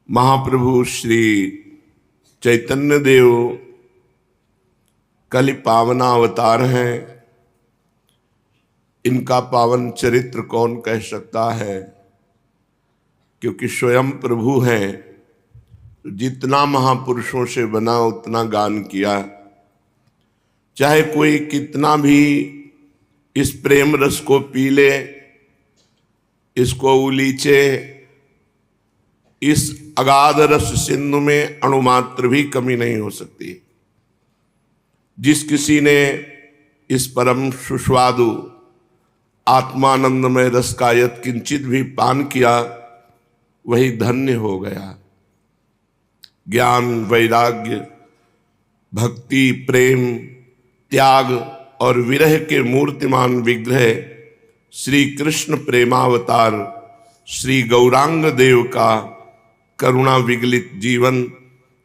महाप्रभु श्री चैतन्य देव कलि पावनावतार हैं। इनका पावन चरित्र कौन कह सकता है, क्योंकि स्वयं प्रभु हैं। जितना महापुरुषों से बना उतना गान किया। चाहे कोई कितना भी इस प्रेम रस को पी ले, इसको उलीचे, इस अगाध रस सिंधु में अणुमात्र भी कमी नहीं हो सकती। जिस किसी ने इस परम सुस्वादु आत्मानंदमय रस का यत् किंचित भी पान किया, वही धन्य हो गया। ज्ञान, वैराग्य, भक्ति, प्रेम, त्याग और विरह के मूर्तिमान विग्रह श्री कृष्ण प्रेमावतार श्री गौरांग देव का करुणा विगलित जीवन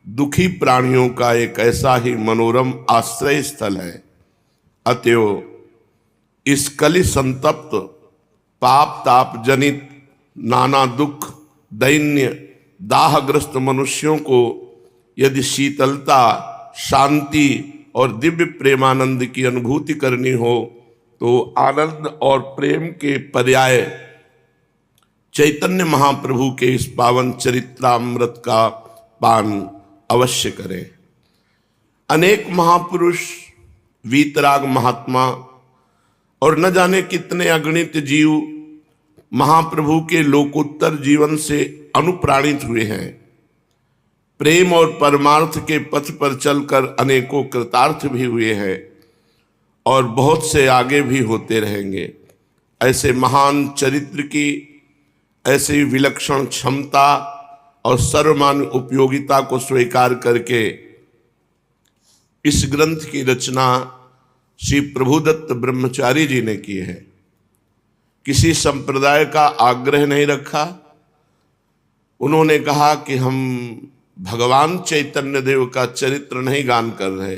दुखी प्राणियों का एक ऐसा ही मनोरम आश्रय स्थल है। अतएव इस कलि संतप्त पाप ताप जनित नाना दुख, दैन्य, दाहग्रस्त मनुष्यों को यदि शीतलता, शांति और दिव्य प्रेमानंद की अनुभूति करनी हो तो आनंद और प्रेम के पर्याय चैतन्य महाप्रभु के इस पावन चरित्रामृत का पान अवश्य करें। अनेक महापुरुष, वीतराग महात्मा और न जाने कितने अगणित जीव महाप्रभु के लोकोत्तर जीवन से अनुप्राणित हुए हैं। प्रेम और परमार्थ के पथ पर चलकर अनेकों कृतार्थ भी हुए हैं और बहुत से आगे भी होते रहेंगे। ऐसे महान चरित्र की ऐसी विलक्षण क्षमता और सर्वमान्य उपयोगिता को स्वीकार करके इस ग्रंथ की रचना श्री प्रभुदत्त ब्रह्मचारी जी ने की है। किसी संप्रदाय का आग्रह नहीं रखा। उन्होंने कहा कि हम भगवान चैतन्य देव का चरित्र नहीं गान कर रहे,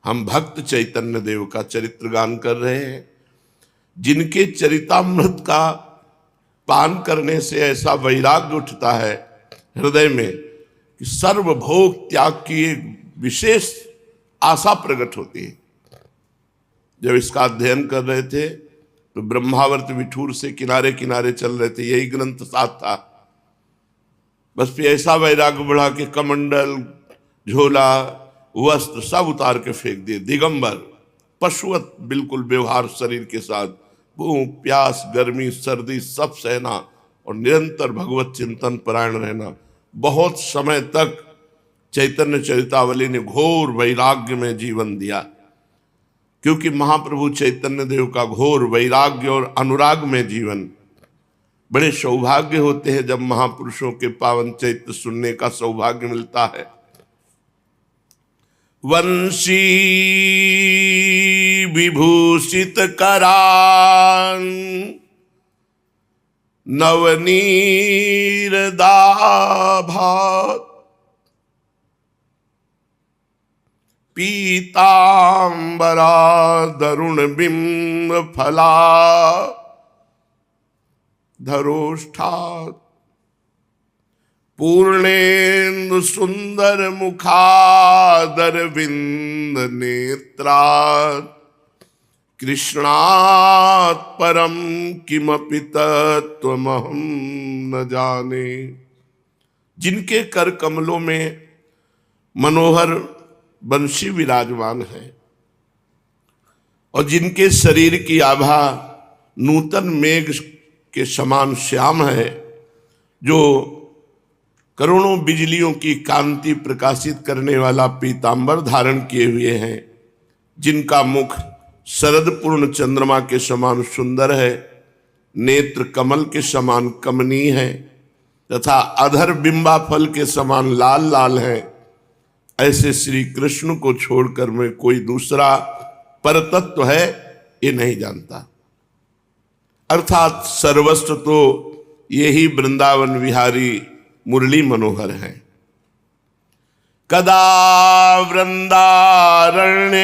हम भक्त चैतन्य देव का चरित्र गान कर रहे हैं, जिनके चरितामृत का पान करने से ऐसा वैराग्य उठता है हृदय में कि सर्वभोग त्याग की एक विशेष आशा प्रकट होती है। जब इसका अध्ययन कर रहे थे तो ब्रह्मावर्त विठूर से किनारे किनारे चल रहे थे, यही ग्रंथ साथ था। बस फिर ऐसा वैराग्य बढ़ा कि कमंडल, झोला, वस्त्र सब उतार के फेंक दिए। दिगंबर, पशुवत बिल्कुल व्यवहार शरीर के साथ, भूख, प्यास, गर्मी, सर्दी सब सहना और निरंतर भगवत चिंतन परायण रहना। बहुत समय तक चैतन्य चरितावली ने घोर वैराग्य में जीवन दिया, क्योंकि महाप्रभु चैतन्य देव का घोर वैराग्य और अनुराग में जीवन। बड़े सौभाग्य होते हैं जब महापुरुषों के पावन चरित्र सुनने का सौभाग्य मिलता है। वंशी विभूषित करान नवनीर दाभात पीतांबरा दरुण बिंब फला धरोष्ठात् पूर्णेन्दु सुंदर मुखादर विंद नेत्रात् कृष्णात् परम किमपि तत्त्वमहं न जाने। जिनके कर कमलों में मनोहर बंशी विराजमान है और जिनके शरीर की आभा नूतन मेघ के समान श्याम है, जो करोड़ों बिजलियों की कांति प्रकाशित करने वाला पीतांबर धारण किए हुए हैं, जिनका मुख शरद पूर्ण चंद्रमा के समान सुंदर है, नेत्र कमल के समान कमनीय है तथा अधर बिंबा फल के समान लाल लाल है, ऐसे श्री कृष्ण को छोड़कर मैं कोई दूसरा परतत्व है ये नहीं जानता। अर्थात सर्वस्व तो यही वृंदावन विहारी मुरली मनोहर है। कदा वृंदारण्ये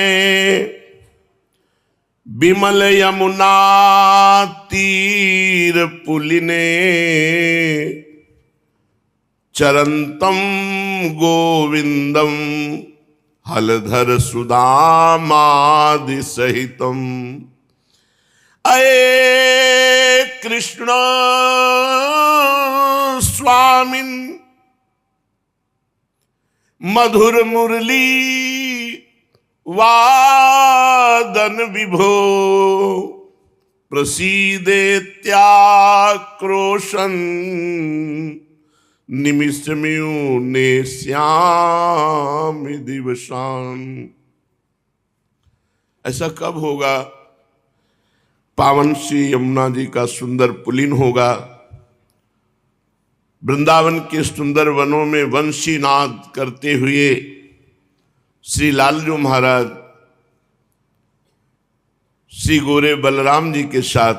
विमल यमुना तीर पुलिने चरंतम गोविंदम हलधर सुदामादि सहितम। अये कृष्ण स्वामिन मधुर मुरली वादन विभो प्रसीदेत्याक्रोशन निमिषम्यूने श्याम दिवसान। ऐसा कब होगा? पावन श्री यमुना जी का सुंदर पुलिन होगा, वृंदावन के सुंदर वनों में वंशी नाद करते हुए श्री लालजू महाराज श्री गोरे बलराम जी के साथ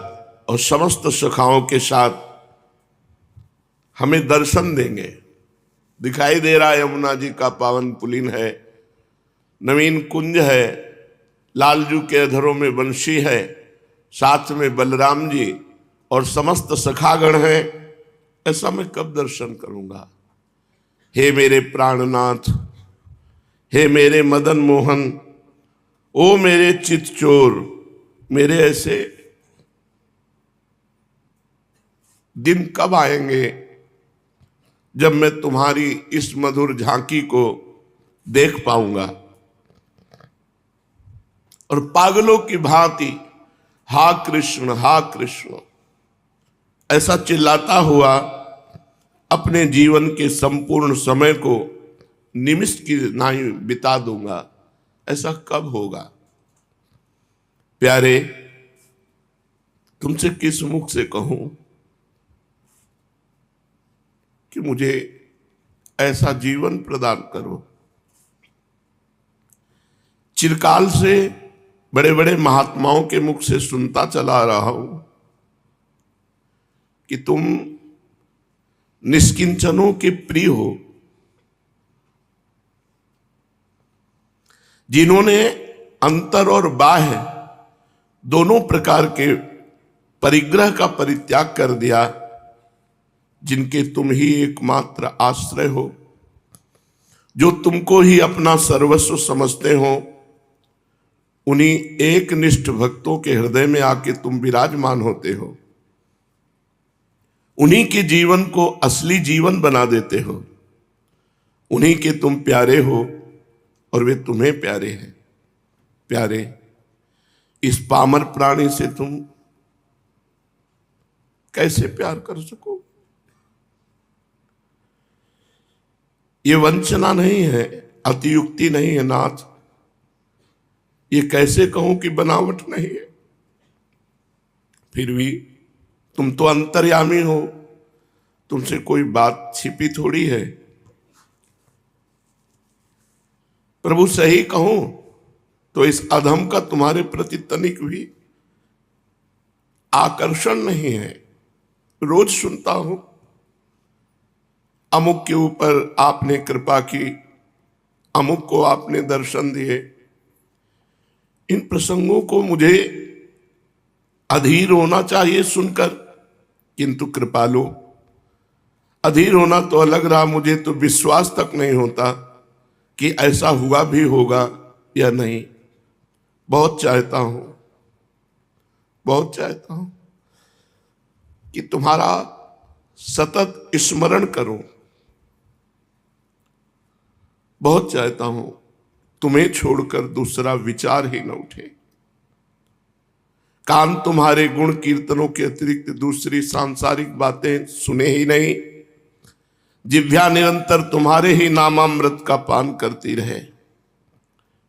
और समस्त सखाओं के साथ हमें दर्शन देंगे। दिखाई दे रहा है यमुना जी का पावन पुलिन है, नवीन कुंज है, लालजू के अधरों में वंशी है, साथ में बलराम जी और समस्त सखागण हैं। ऐसा मैं कब दर्शन करूंगा? हे मेरे प्राणनाथ, हे मेरे मदन मोहन, ओ मेरे चित चोर, मेरे ऐसे दिन कब आएंगे जब मैं तुम्हारी इस मधुर झांकी को देख पाऊंगा? और पागलों की भांति हा कृष्ण हा कृष्ण ऐसा चिल्लाता हुआ अपने जीवन के संपूर्ण समय को निमिष की नाई बिता दूंगा। ऐसा कब होगा? प्यारे, तुमसे किस मुख से कहूं कि मुझे ऐसा जीवन प्रदान करो। चिरकाल से बड़े बड़े महात्माओं के मुख से सुनता चला रहा हूं कि तुम निष्किंचनों के प्रिय हो, जिन्होंने अंतर और बाह्य दोनों प्रकार के परिग्रह का परित्याग कर दिया, जिनके तुम ही एकमात्र आश्रय हो, जो तुमको ही अपना सर्वस्व समझते हो, उन्हीं एक निष्ठ भक्तों के हृदय में आके तुम विराजमान होते हो, उन्हीं के जीवन को असली जीवन बना देते हो, उन्हीं के तुम प्यारे हो और वे तुम्हें प्यारे हैं। प्यारे, इस पामर प्राणी से तुम कैसे प्यार कर सको? ये वंचना नहीं है, अतियुक्ति नहीं है नाथ। ये कैसे कहूं कि बनावट नहीं है? फिर भी तुम तो अंतर्यामी हो, तुमसे कोई बात छिपी थोड़ी है। प्रभु, सही कहूं तो इस अधम का तुम्हारे प्रति तनिक भी आकर्षण नहीं है। रोज सुनता हूं, अमुक के ऊपर आपने कृपा की, अमुक को आपने दर्शन दिए। इन प्रसंगों को मुझे अधीर होना चाहिए सुनकर, किंतु कृपालु, अधीर होना तो अलग रहा, मुझे तो विश्वास तक नहीं होता कि ऐसा हुआ भी होगा या नहीं। बहुत चाहता हूं, बहुत चाहता हूं कि तुम्हारा सतत स्मरण करूं। बहुत चाहता हूं तुम्हें छोड़कर दूसरा विचार ही न उठे। कान तुम्हारे गुण कीर्तनों के अतिरिक्त दूसरी सांसारिक बातें सुने ही नहीं। जिह्वा निरंतर तुम्हारे ही नामामृत का पान करती रहे।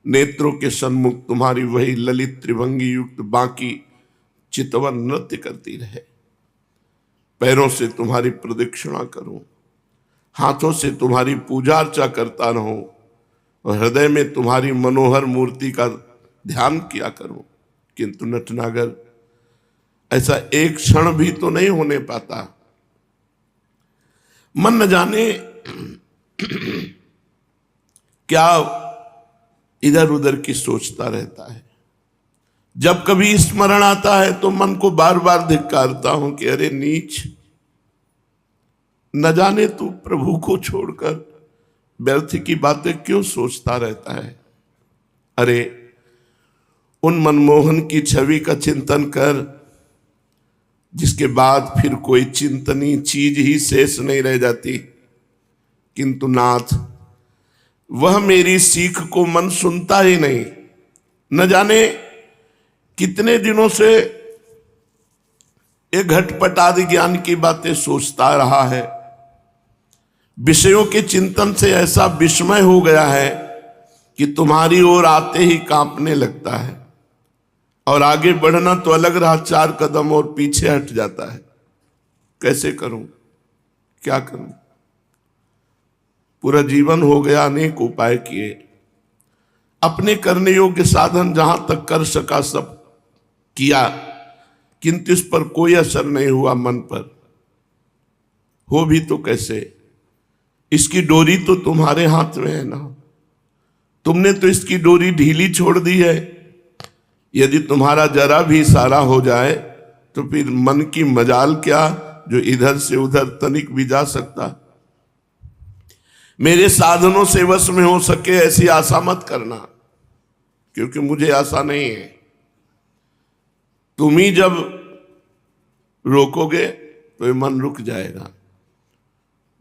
नेत्रों के सन्मुख तुम्हारी वही ललित त्रिभंगी युक्त बाकी चितवन नृत्य करती रहे। पैरों से तुम्हारी प्रदक्षिणा करूं, हाथों से तुम्हारी पूजा अर्चा करता रहूं और हृदय में तुम्हारी मनोहर मूर्ति का ध्यान किया करूं। किंतु नटनागर, ऐसा एक क्षण भी तो नहीं होने पाता। मन न जाने क्या इधर उधर की सोचता रहता है। जब कभी स्मरण आता है तो मन को बार बार धिक्कारता हूं कि अरे नीच, न जाने तू प्रभु को छोड़कर व्यर्थ की बातें क्यों सोचता रहता है। अरे उन मनमोहन की छवि का चिंतन कर, जिसके बाद फिर कोई चिंतनीय चीज ही शेष नहीं रह जाती। किंतु नाथ, वह मेरी सीख को मन सुनता ही नहीं। न जाने कितने दिनों से ये घटपटादि ज्ञान की बातें सोचता रहा है। विषयों के चिंतन से ऐसा विस्मय हो गया है कि तुम्हारी ओर आते ही कांपने लगता है, और आगे बढ़ना तो अलग रहा, 4 कदम और पीछे हट जाता है। कैसे करूं, क्या करूं? पूरा जीवन हो गया, अनेक उपाय किए, अपने करने योग्य साधन जहां तक कर सका सब किया, किंतु इस पर कोई असर नहीं हुआ। मन पर हो भी तो कैसे? इसकी डोरी तो तुम्हारे हाथ में है ना। तुमने तो इसकी डोरी ढीली छोड़ दी है। यदि तुम्हारा जरा भी इशारा हो जाए तो फिर मन की मजाल क्या, जो इधर से उधर तनिक भी जा सकता। मेरे साधनों से वश में हो सके ऐसी आशा मत करना, क्योंकि मुझे आशा नहीं है। तुम ही जब रोकोगे तो ये मन रुक जाएगा।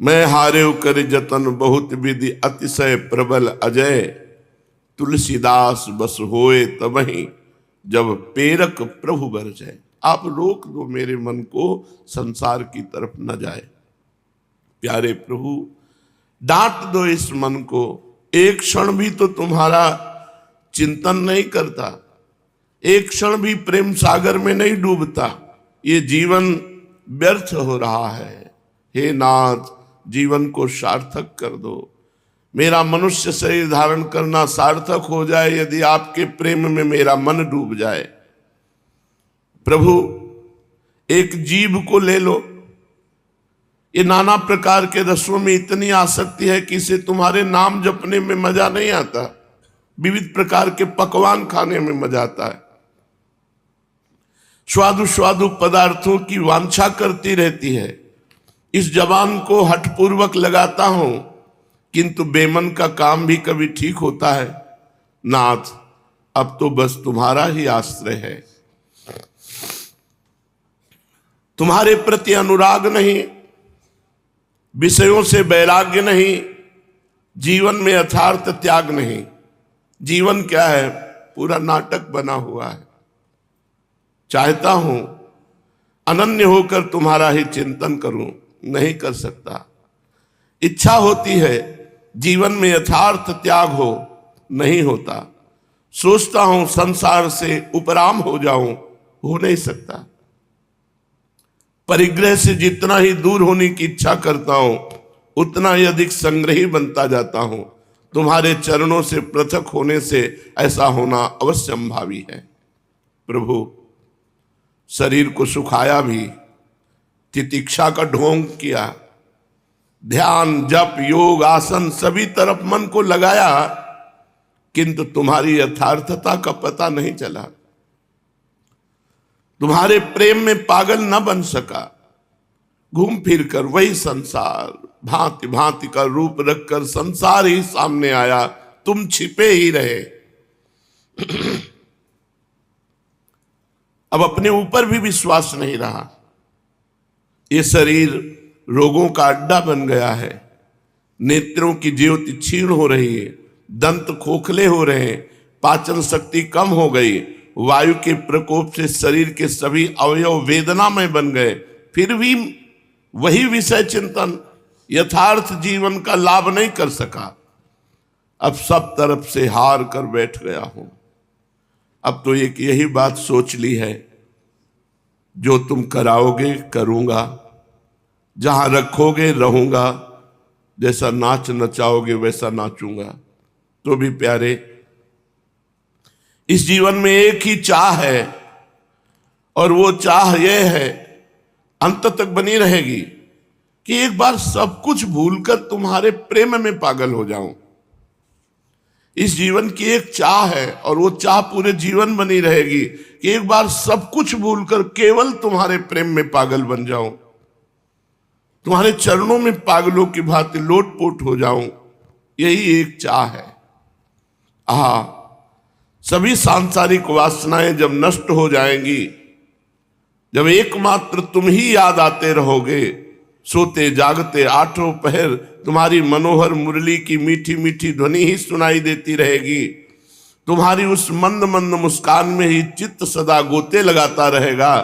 मैं हारे कर जतन बहुत विधि, अतिशय प्रबल अजय, तुलसीदास बस होए तबहि, जब पेरक प्रभु बर जाए। आप रोक दो मेरे मन को, संसार की तरफ न जाए। प्यारे प्रभु, डांट दो इस मन को। एक क्षण भी तो तुम्हारा चिंतन नहीं करता, एक क्षण भी प्रेम सागर में नहीं डूबता। ये जीवन व्यर्थ हो रहा है। हे नाथ, जीवन को सार्थक कर दो। मेरा मनुष्य शरीर धारण करना सार्थक हो जाए यदि आपके प्रेम में मेरा मन डूब जाए। प्रभु, एक जीभ को ले लो। ये नाना प्रकार के रसों में इतनी आसक्ति है कि इसे तुम्हारे नाम जपने में मजा नहीं आता, विविध प्रकार के पकवान खाने में मजा आता है। स्वादु स्वादु पदार्थों की वांछा करती रहती है। इस जबान को हठपूर्वक लगाता हूं, किंतु बेमन का काम भी कभी ठीक होता है। नाथ, अब तो बस तुम्हारा ही आश्रय है। तुम्हारे प्रति अनुराग नहीं, विषयों से वैराग्य नहीं, जीवन में यथार्थ त्याग नहीं। जीवन क्या है? पूरा नाटक बना हुआ है। चाहता हूं अनन्य होकर तुम्हारा ही चिंतन करूं, नहीं कर सकता। इच्छा होती है जीवन में यथार्थ त्याग हो, नहीं होता। सोचता हूं संसार से उपराम हो जाऊं, हो नहीं सकता। परिग्रह से जितना ही दूर होने की इच्छा करता हूं, उतना ही अधिक संग्रही बनता जाता हूं। तुम्हारे चरणों से पृथक होने से ऐसा होना अवश्यंभावी है। प्रभु, शरीर को सुखाया भी, तितिक्षा का ढोंग किया, ध्यान जप योग आसन सभी तरफ मन को लगाया, किंतु तुम्हारी यथार्थता का पता नहीं चला। तुम्हारे प्रेम में पागल न बन सका। घूम फिर कर वही संसार, भांति भांति का रूप रखकर संसार ही सामने आया, तुम छिपे ही रहे। अब अपने ऊपर भी विश्वास नहीं रहा। ये शरीर रोगों का अड्डा बन गया है। नेत्रों की ज्योति क्षीण हो रही है, दंत खोखले हो रहे हैं, पाचन शक्ति कम हो गई, वायु के प्रकोप से शरीर के सभी अवयव वेदना में बन गए। फिर भी वही विषय चिंतन यथार्थ जीवन का लाभ नहीं कर सका। अब सब तरफ से हार कर बैठ गया हूं। अब तो एक यही बात सोच ली है, जो तुम कराओगे करूंगा, जहां रखोगे रहूंगा, जैसा नाच नचाओगे वैसा नाचूंगा। तो भी प्यारे, इस जीवन में एक ही चाह है, और वो चाह यह है, अंत तक बनी रहेगी, कि एक बार सब कुछ भूलकर तुम्हारे प्रेम में पागल हो जाऊं। इस जीवन की एक चाह है, और वो चाह पूरे जीवन बनी रहेगी कि एक बार सब कुछ भूलकर केवल तुम्हारे प्रेम में पागल बन जाऊं। तुम्हारे चरणों में पागलों की भांति लोटपोट हो जाऊं, यही एक चाह है। सभी सांसारिक वासनाएं जब नष्ट हो जाएंगी, जब एकमात्र तुम ही याद आते रहोगे, सोते जागते आठों पहर तुम्हारी मनोहर मुरली की मीठी मीठी ध्वनि ही सुनाई देती रहेगी, तुम्हारी उस मंद मंद मुस्कान में ही चित्त सदा गोते लगाता रहेगा,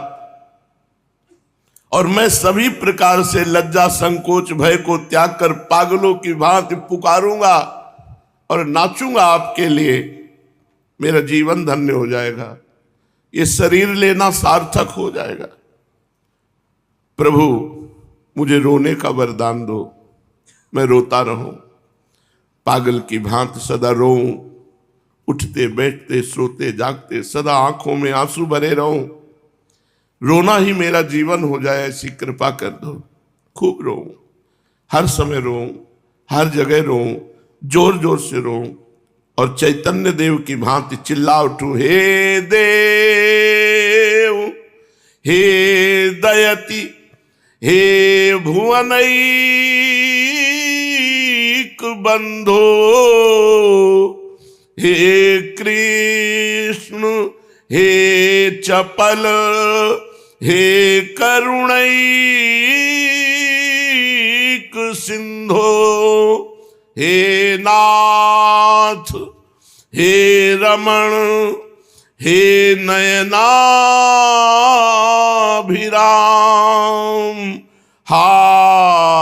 और मैं सभी प्रकार से लज्जा संकोच भय को त्याग कर पागलों की भांति पुकारूंगा और नाचूंगा आपके लिए, मेरा जीवन धन्य हो जाएगा, ये शरीर लेना सार्थक हो जाएगा। प्रभु मुझे रोने का वरदान दो, मैं रोता रहूं, पागल की भांति सदा रोऊं, उठते बैठते सोते जागते सदा आंखों में आंसू भरे रहूं, रोना ही मेरा जीवन हो जाए, ऐसी कृपा कर दो। खूब रोऊं, हर समय रोऊं, हर जगह रोऊं, जोर जोर से रोऊं, और चैतन्य देव की भांति चिल्ला उठूं, हे देव हे दयति हे भुवनैक बंधो, हे कृष्ण हे चपल हे करुणैक सिंधो, हे नाथ हे रमण हे नयनाभिराम, हा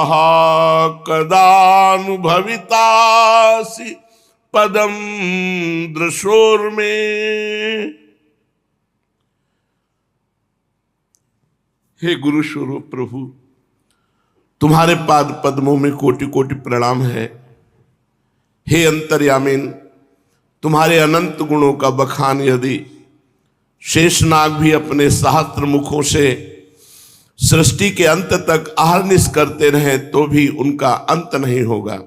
हा कदानुभवितासि पदम दृशोर में। हे गुरु स्वरूप प्रभु, तुम्हारे पाद पद्मों में कोटि कोटि प्रणाम है। हे अंतर्यामीन, तुम्हारे अनंत गुणों का बखान यदि शेषनाग भी अपने सहस्त्र मुखों से सृष्टि के अंत तक आहरनिश करते रहे तो भी उनका अंत नहीं होगा।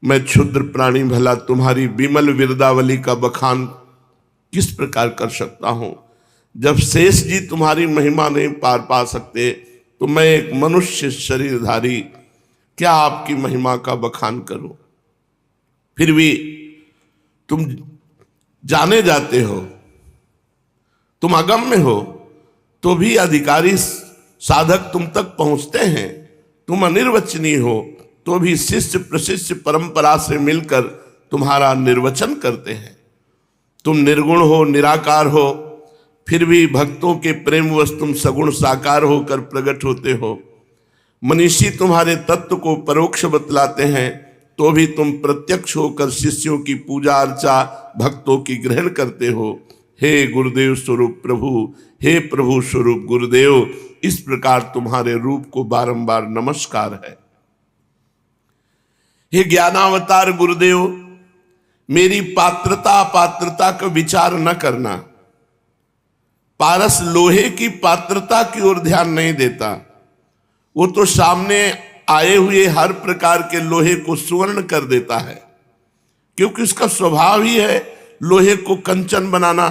मैं क्षुद्र प्राणी भला तुम्हारी विमल विरदावली का बखान किस प्रकार कर सकता हूं। जब शेष जी तुम्हारी महिमा नहीं पार पा सकते तो मैं एक मनुष्य शरीरधारी क्या आपकी महिमा का बखान करूं। फिर भी तुम जाने जाते हो, तुम अगम्य हो, तो भी अधिकारी साधक तुम तक पहुंचते हैं। तुम अनिर्वचनीय हो तो भी शिष्य प्रशिष्य परंपरा से मिलकर तुम्हारा निर्वचन करते हैं। तुम निर्गुण हो, निराकार हो, फिर भी भक्तों के प्रेमवश तुम सगुण साकार होकर प्रकट होते हो। मनीषी तुम्हारे तत्व को परोक्ष बतलाते हैं तो भी तुम प्रत्यक्ष होकर शिष्यों की पूजा अर्चा भक्तों की ग्रहण करते हो। हे गुरुदेव स्वरूप प्रभु, हे प्रभु स्वरूप गुरुदेव, इस प्रकार तुम्हारे रूप को बारंबार नमस्कार है। हे ज्ञानावतार गुरुदेव, मेरी पात्रता अपात्रता का विचार न करना। पारस लोहे की पात्रता की ओर ध्यान नहीं देता, वो तो सामने आए हुए हर प्रकार के लोहे को सुवर्ण कर देता है, क्योंकि उसका स्वभाव ही है लोहे को कंचन बनाना।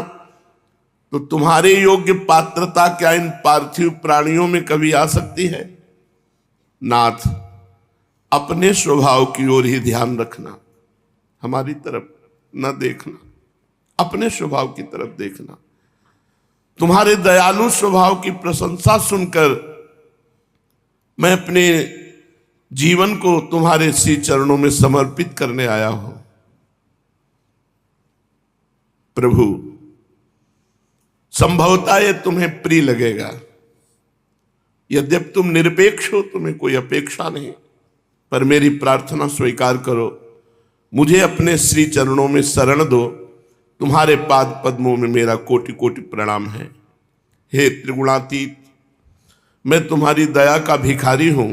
तो तुम्हारे योग्य पात्रता क्या इन पार्थिव प्राणियों में कभी आ सकती है? नाथ, अपने स्वभाव की ओर ही ध्यान रखना, हमारी तरफ न देखना, अपने स्वभाव की तरफ देखना। तुम्हारे दयालु स्वभाव की प्रशंसा सुनकर मैं अपने जीवन को तुम्हारे श्री चरणों में समर्पित करने आया हूं। प्रभु, संभवतः ये तुम्हें प्रिय लगेगा, यद्यपि तुम निरपेक्ष हो, तुम्हें कोई अपेक्षा नहीं, पर मेरी प्रार्थना स्वीकार करो, मुझे अपने श्री चरणों में शरण दो। तुम्हारे पाद पद्मों में मेरा कोटि कोटि प्रणाम है। हे त्रिगुणातीत, मैं तुम्हारी दया का भिखारी हूं।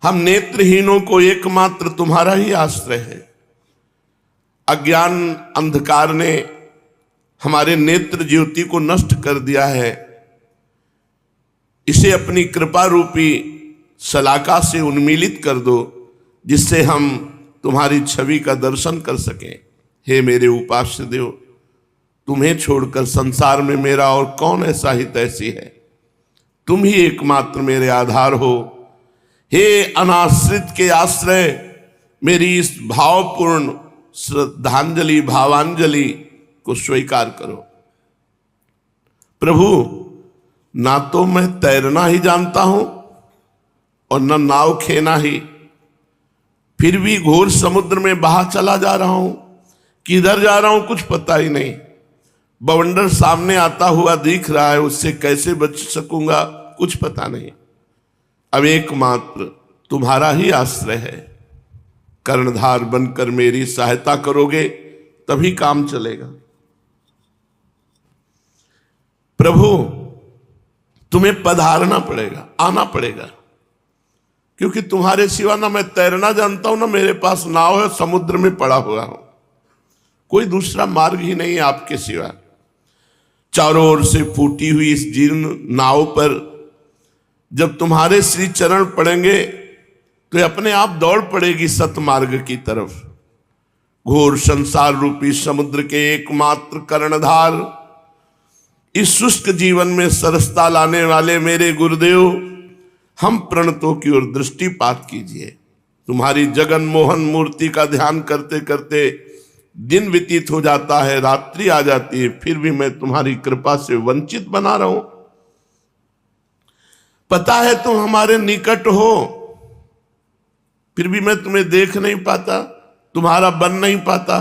हम नेत्रहीनों को एकमात्र तुम्हारा ही आश्रय है। अज्ञान अंधकार ने हमारे नेत्र ज्योति को नष्ट कर दिया है। इसे अपनी कृपा रूपी शलाका से उन्मीलित कर दो, जिससे हम तुम्हारी छवि का दर्शन कर सकें। हे मेरे उपास्य देव, तुम्हें छोड़कर संसार में मेरा और कौन ऐसा हितैषी है। तुम ही एकमात्र मेरे आधार हो। हे अनाश्रित के आश्रय, मेरी इस भावपूर्ण श्रद्धांजलि भावांजलि को स्वीकार करो। प्रभु, ना तो मैं तैरना ही जानता हूं और न नाव खेना ही, फिर भी घोर समुद्र में बहा चला जा रहा हूं। किधर जा रहा हूं कुछ पता ही नहीं। बवंडर सामने आता हुआ दिख रहा है, उससे कैसे बच सकूंगा कुछ पता नहीं। अब एकमात्र तुम्हारा ही आश्रय है। कर्णधार बनकर मेरी सहायता करोगे तभी काम चलेगा। प्रभु, तुम्हें पधारना पड़ेगा, आना पड़ेगा, क्योंकि तुम्हारे सिवा ना मैं तैरना जानता हूं, ना मेरे पास नाव है, समुद्र में पड़ा हुआ हूं। कोई दूसरा मार्ग ही नहीं है आपके सिवा। चारों ओर से फूटी हुई इस जीर्ण नाव पर जब तुम्हारे श्री चरण पड़ेंगे तो अपने आप दौड़ पड़ेगी सतमार्ग की तरफ। घोर संसार रूपी समुद्र के एकमात्र कर्णधार, इस शुष्क जीवन में सरसता लाने वाले मेरे गुरुदेव, हम प्रणतों की ओर दृष्टिपात कीजिए। तुम्हारी जगन मोहन मूर्ति का ध्यान करते करते दिन व्यतीत हो जाता है, रात्रि आ जाती है, फिर भी मैं तुम्हारी कृपा से वंचित बना रहा हूं। पता है तुम हमारे निकट हो, फिर भी मैं तुम्हें देख नहीं पाता, तुम्हारा बन नहीं पाता।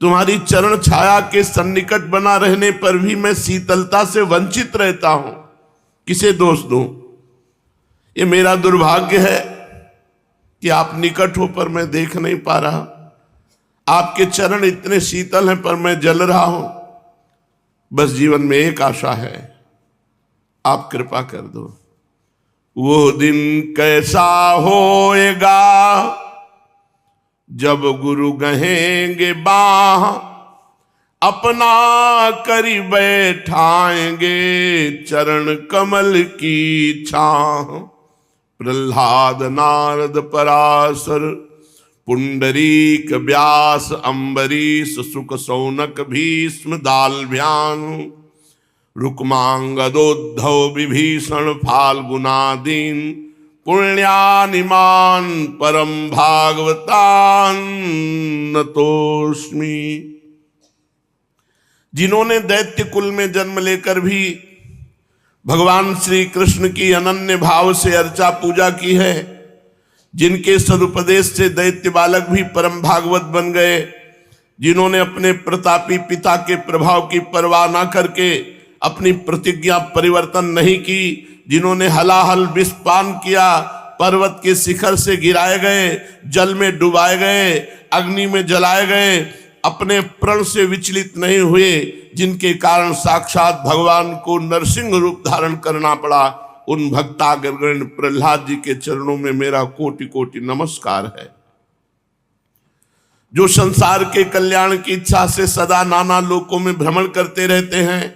तुम्हारी चरण छाया के सन्निकट बना रहने पर भी मैं शीतलता से वंचित रहता हूं। किसे दोष दूं? ये मेरा दुर्भाग्य है कि आप निकट हो पर मैं देख नहीं पा रहा। आपके चरण इतने शीतल हैं पर मैं जल रहा हूं। बस जीवन में एक आशा है, आप कृपा कर दो। वो दिन कैसा होएगा जब गुरु गहेंगे बाह, अपना करी बैठाएंगे चरण कमल की छाह। प्रहलाद नारद पराशर पुंडरीक व्यास अम्बरीश सुक सौनक भीष्म दाल्भ्यान, रुक्मांगदोद्धव विभीषण फाल्गुनादीन, पुण्यानिमान परम भागवतान नतोस्मि। जिन्होंने दैत्य कुल में जन्म लेकर भी भगवान श्री कृष्ण की अनन्य भाव से अर्चा पूजा की है, जिनके सदुपदेश से दैत्य बालक भी परम भागवत बन गए, जिन्होंने अपने प्रतापी पिता के प्रभाव की परवाह न करके अपनी प्रतिज्ञा परिवर्तन नहीं की, जिन्होंने हलाहल विष पान किया, पर्वत के शिखर से गिराए गए, जल में डुबाए गए, अग्नि में जलाए गए, अपने प्रण से विचलित नहीं हुए, जिनके कारण साक्षात भगवान को नरसिंह रूप धारण करना पड़ा, उन भक्ताग्रगण्य प्रहलाद जी के चरणों में मेरा कोटि कोटि नमस्कार है। जो संसार के कल्याण की इच्छा से सदा नाना लोकों में भ्रमण करते रहते हैं,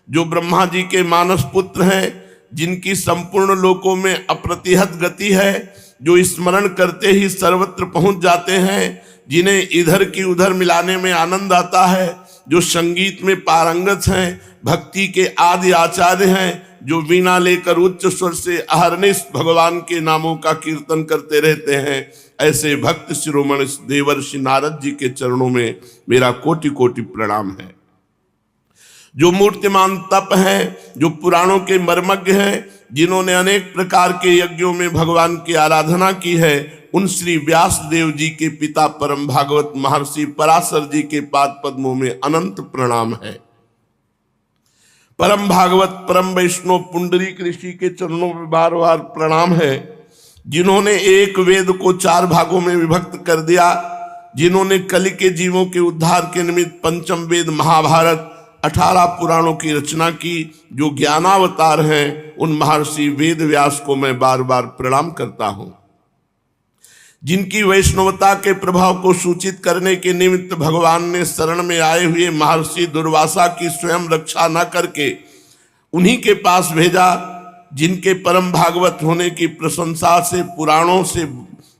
जो ब्रह्मा जी के मानस पुत्र हैं, जिनकी संपूर्ण लोकों में अप्रतिहत गति है, जो स्मरण करते ही सर्वत्र पहुंच जाते हैं, जिन्हें इधर की उधर मिलाने में आनंद आता है, जो संगीत में पारंगत हैं, भक्ति के आदि आचार्य हैं, जो वीणा लेकर उच्च स्वर से अहर्निश भगवान के नामों का कीर्तन करते रहते हैं, ऐसे भक्त शिरोमणि देवर्षि नारद जी के चरणों में मेरा कोटि कोटि प्रणाम है। जो मूर्तिमान तप हैं, जो पुराणों के मर्मज्ञ हैं, जिन्होंने अनेक प्रकार के यज्ञों में भगवान की आराधना की है, उन श्री व्यास देव जी के पिता परम भागवत महर्षि पराशर जी के पाद पद्मों में अनंत प्रणाम है। परम भागवत परम वैष्णव पुंडरीक ऋषि के चरणों में बार बार प्रणाम है, जिन्होंने एक वेद को 4 भागों में विभक्त कर दिया, जिन्होंने कलि के जीवों के उद्धार के निमित्त पंचम वेद महाभारत 18 पुराणों की रचना की, जो ज्ञानावतार हैं, उन महर्षि वेद व्यास को मैं बार बार प्रणाम करता हूं। जिनकी वैष्णवता के प्रभाव को सूचित करने के निमित्त भगवान ने शरण में आए हुए महर्षि दुर्वासा की स्वयं रक्षा न करके उन्हीं के पास भेजा, जिनके परम भागवत होने की प्रशंसा से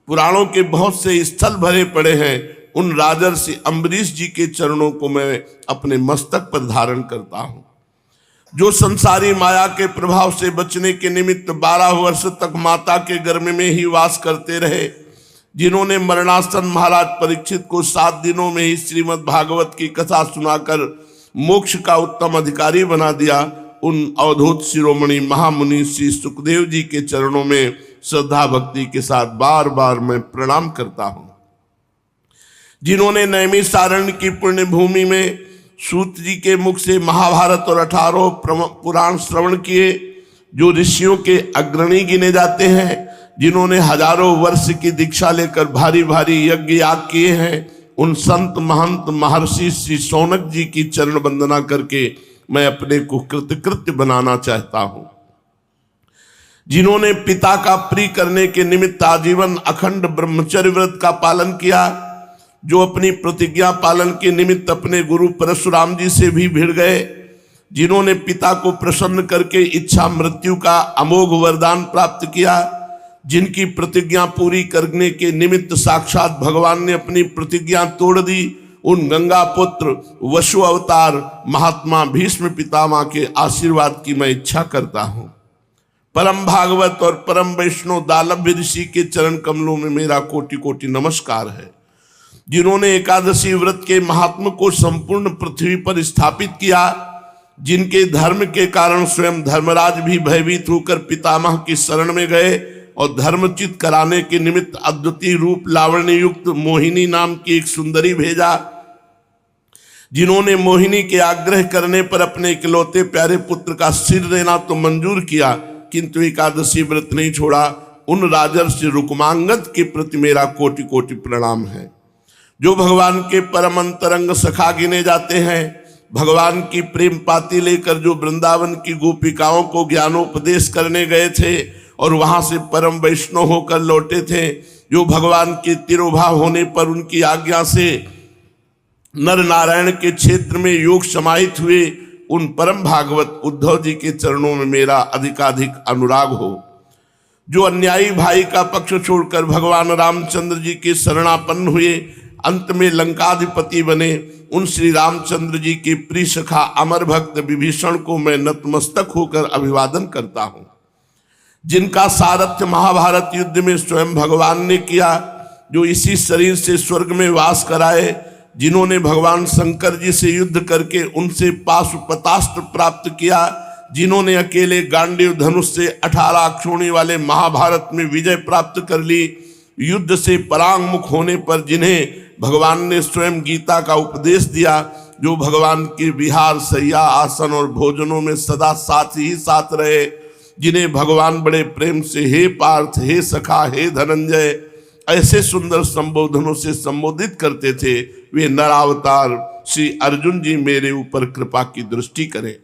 पुराणों के बहुत से स्थल भरे पड़े हैं, उन राजर्षि अम्बरीश जी के चरणों को मैं अपने मस्तक पर धारण करता हूं। जो संसारी माया के प्रभाव से बचने के निमित्त 12 वर्ष तक माता के गर्भ में ही वास करते रहे, जिन्होंने मरणासन महाराज परीक्षित को 7 दिनों में ही श्रीमद् भागवत की कथा सुनाकर मोक्ष का उत्तम अधिकारी बना दिया, उन अवधूत शिरोमणि महामुनि श्री सुखदेव जी के चरणों में श्रद्धा भक्ति के साथ बार बार मैं प्रणाम करता हूं। जिन्होंने नैमिषारण्य की पुण्य भूमि में सूत जी के मुख से महाभारत और 18 पुराण श्रवण किए, जो ऋषियों के अग्रणी गिने जाते हैं, जिन्होंने हजारों वर्ष की दीक्षा लेकर भारी भारी यज्ञ याग किए हैं, उन संत महंत महर्षि श्री शौनक जी की चरण वंदना करके मैं अपने को कृतकृत्य बनाना चाहता हूं। जिन्होंने पिता का प्रिय करने के निमित्त आजीवन अखंड ब्रह्मचर्य व्रत का पालन किया, जो अपनी प्रतिज्ञा पालन के निमित्त अपने गुरु परशुराम जी से भी भिड़ गए, जिन्होंने पिता को प्रसन्न करके इच्छा मृत्यु का अमोघ वरदान प्राप्त किया, जिनकी प्रतिज्ञा पूरी करने के निमित्त साक्षात भगवान ने अपनी प्रतिज्ञा तोड़ दी, उन गंगा पुत्र वसु अवतार महात्मा भीष्म पितामह के आशीर्वाद की मैं इच्छा करता हूं। परम भागवत और परम वैष्णव दालभ्य ऋषि के चरण कमलों में मेरा कोटि कोटि नमस्कार है, जिन्होंने एकादशी व्रत के महात्म को संपूर्ण पृथ्वी पर स्थापित किया, जिनके धर्म के कारण स्वयं धर्मराज भी भयभीत होकर पितामह की शरण में गए और धर्मचित कराने के निमित्त अद्वितीय रूप लावण्य युक्त मोहिनी नाम की एक सुंदरी भेजा, जिन्होंने मोहिनी के आग्रह करने पर अपने इकलौते प्यारे पुत्र का सिर देना तो मंजूर किया, किंतु एकादशी व्रत नहीं छोड़ा। उन राजर्षि रुक्मांगद के प्रति मेरा कोटि कोटि प्रणाम है, जो भगवान के परम अंतरंग सखा गिने जाते हैं, भगवान की प्रेम पाती लेकर जो वृंदावन की गोपिकाओं को ज्ञानोपदेश करने गए थे और वहां से परम वैष्णव होकर लौटे थे, जो भगवान के तिरोभाव होने पर उनकी आज्ञा से नर नारायण के क्षेत्र में योग समाहित हुए, उन परम भागवत उद्धव जी के चरणों में मेरा अधिकाधिक अनुराग हो। जो अन्यायी भाई का पक्ष छोड़कर भगवान रामचंद्र जी के शरणापन्न हुए, अंत में लंकाधिपति बने, उन श्री रामचंद्र जी के प्रिय सखा अमर भक्त विभीषण को मैं नतमस्तक होकर अभिवादन करता हूं, जिनका सारथ्य महाभारत युद्ध में स्वयं भगवान ने किया, जो इसी शरीर से स्वर्ग में वास कराए, जिन्होंने भगवान शंकर जी से युद्ध करके उनसे पाशुपतास्त्र प्राप्त किया, जिन्होंने अकेले गांडीव धनुष से 18 अक्षोणी वाले महाभारत में विजय प्राप्त कर ली, युद्ध से परांगमुख होने पर जिन्हें भगवान ने स्वयं गीता का उपदेश दिया, जो भगवान के विहार शैया आसन और भोजनों में सदा साथ ही साथ रहे, जिन्हें भगवान बड़े प्रेम से हे पार्थ, हे सखा, हे धनंजय ऐसे सुंदर संबोधनों से संबोधित करते थे, वे नरावतार श्री अर्जुन जी मेरे ऊपर कृपा की दृष्टि करें।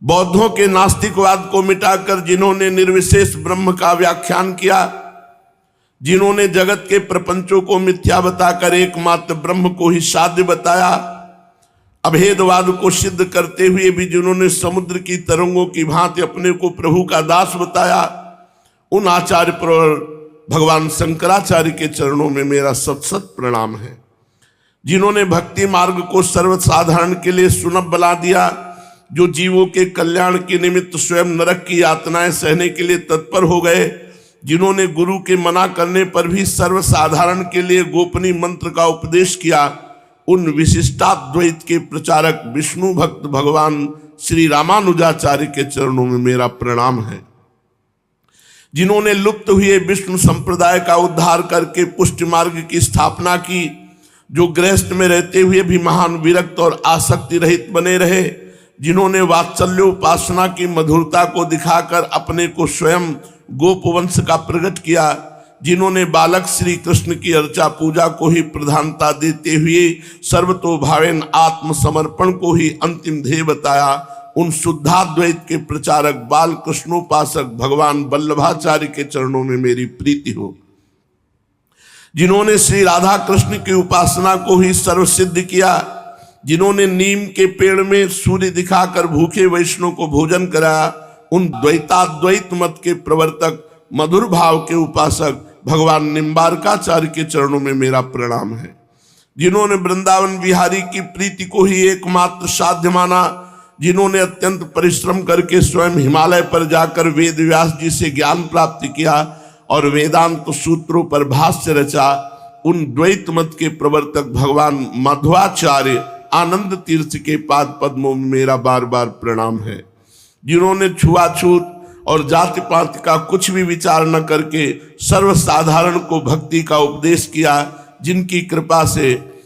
बौद्धों के नास्तिकवाद को मिटाकर जिन्होंने निर्विशेष ब्रह्म का व्याख्यान किया, जिन्होंने जगत के प्रपंचों को मिथ्या बताकर एकमात्र ब्रह्म को ही साध्य बताया, अभेदवाद को सिद्ध करते हुए भी जिन्होंने समुद्र की तरंगों की भांति अपने को प्रभु का दास बताया, उन आचार्य पर भगवान शंकराचार्य के चरणों में मेरा सत सत प्रणाम है, जिन्होंने भक्ति मार्ग को सर्वसाधारण के लिए सुलभ बना दिया, जो जीवों के कल्याण के निमित्त स्वयं नरक की यातनाएं सहने के लिए तत्पर हो गए, जिन्होंने गुरु के मना करने पर भी सर्वसाधारण के लिए गोपनीय मंत्र का उपदेश किया, उन विशिष्टाद्वैत के प्रचारक विष्णु भक्त भगवान श्री रामानुजाचार्य के चरणों में मेरा प्रणाम है, जिन्होंने लुप्त हुए विष्णु संप्रदाय का उद्धार करके पुष्टि मार्ग की स्थापना की, जो गृहस्थ में रहते हुए भी महान विरक्त और आसक्ति रहित बने रहे, जिन्होंने वात्सल्य उपासना की मधुरता को दिखाकर अपने को स्वयं गोपवंश का प्रकट किया, जिन्होंने बालक श्री कृष्ण की अर्चा पूजा को ही प्रधानता देते हुए सर्वतोभावेन आत्मसमर्पण को ही अंतिम ध्येय बताया, उन शुद्धाद्वैत के प्रचारक बाल कृष्णोपासक भगवान वल्लभाचार्य के चरणों में मेरी प्रीति हो, जिन्होंने श्री राधा कृष्ण की उपासना को ही सर्वसिद्ध किया, जिन्होंने नीम के पेड़ में सूर्य दिखाकर भूखे वैष्णव को भोजन कराया, उन द्वैताद्वैत मत के प्रवर्तक मधुर भाव के उपासक भगवान निम्बारकाचार्य के चरणों में मेरा प्रणाम है, जिन्होंने वृंदावन विहारी की प्रीति को ही एकमात्र साध्य माना, जिन्होंने अत्यंत परिश्रम करके स्वयं हिमालय पर जाकर वेद व्यास जी से ज्ञान प्राप्त किया और वेदांत सूत्रों पर भाष्य रचा, उन द्वैत मत के प्रवर्तक भगवान मध्वाचार्य आनंद तीर्थ के पाद पद्मों में मेरा बार बार प्रणाम है। जिन्होंने छुआछूत और जाति पाति का कुछ भी विचार न करके सर्वसाधारण को भक्ति का उपदेश किया, जिनकी कृपा से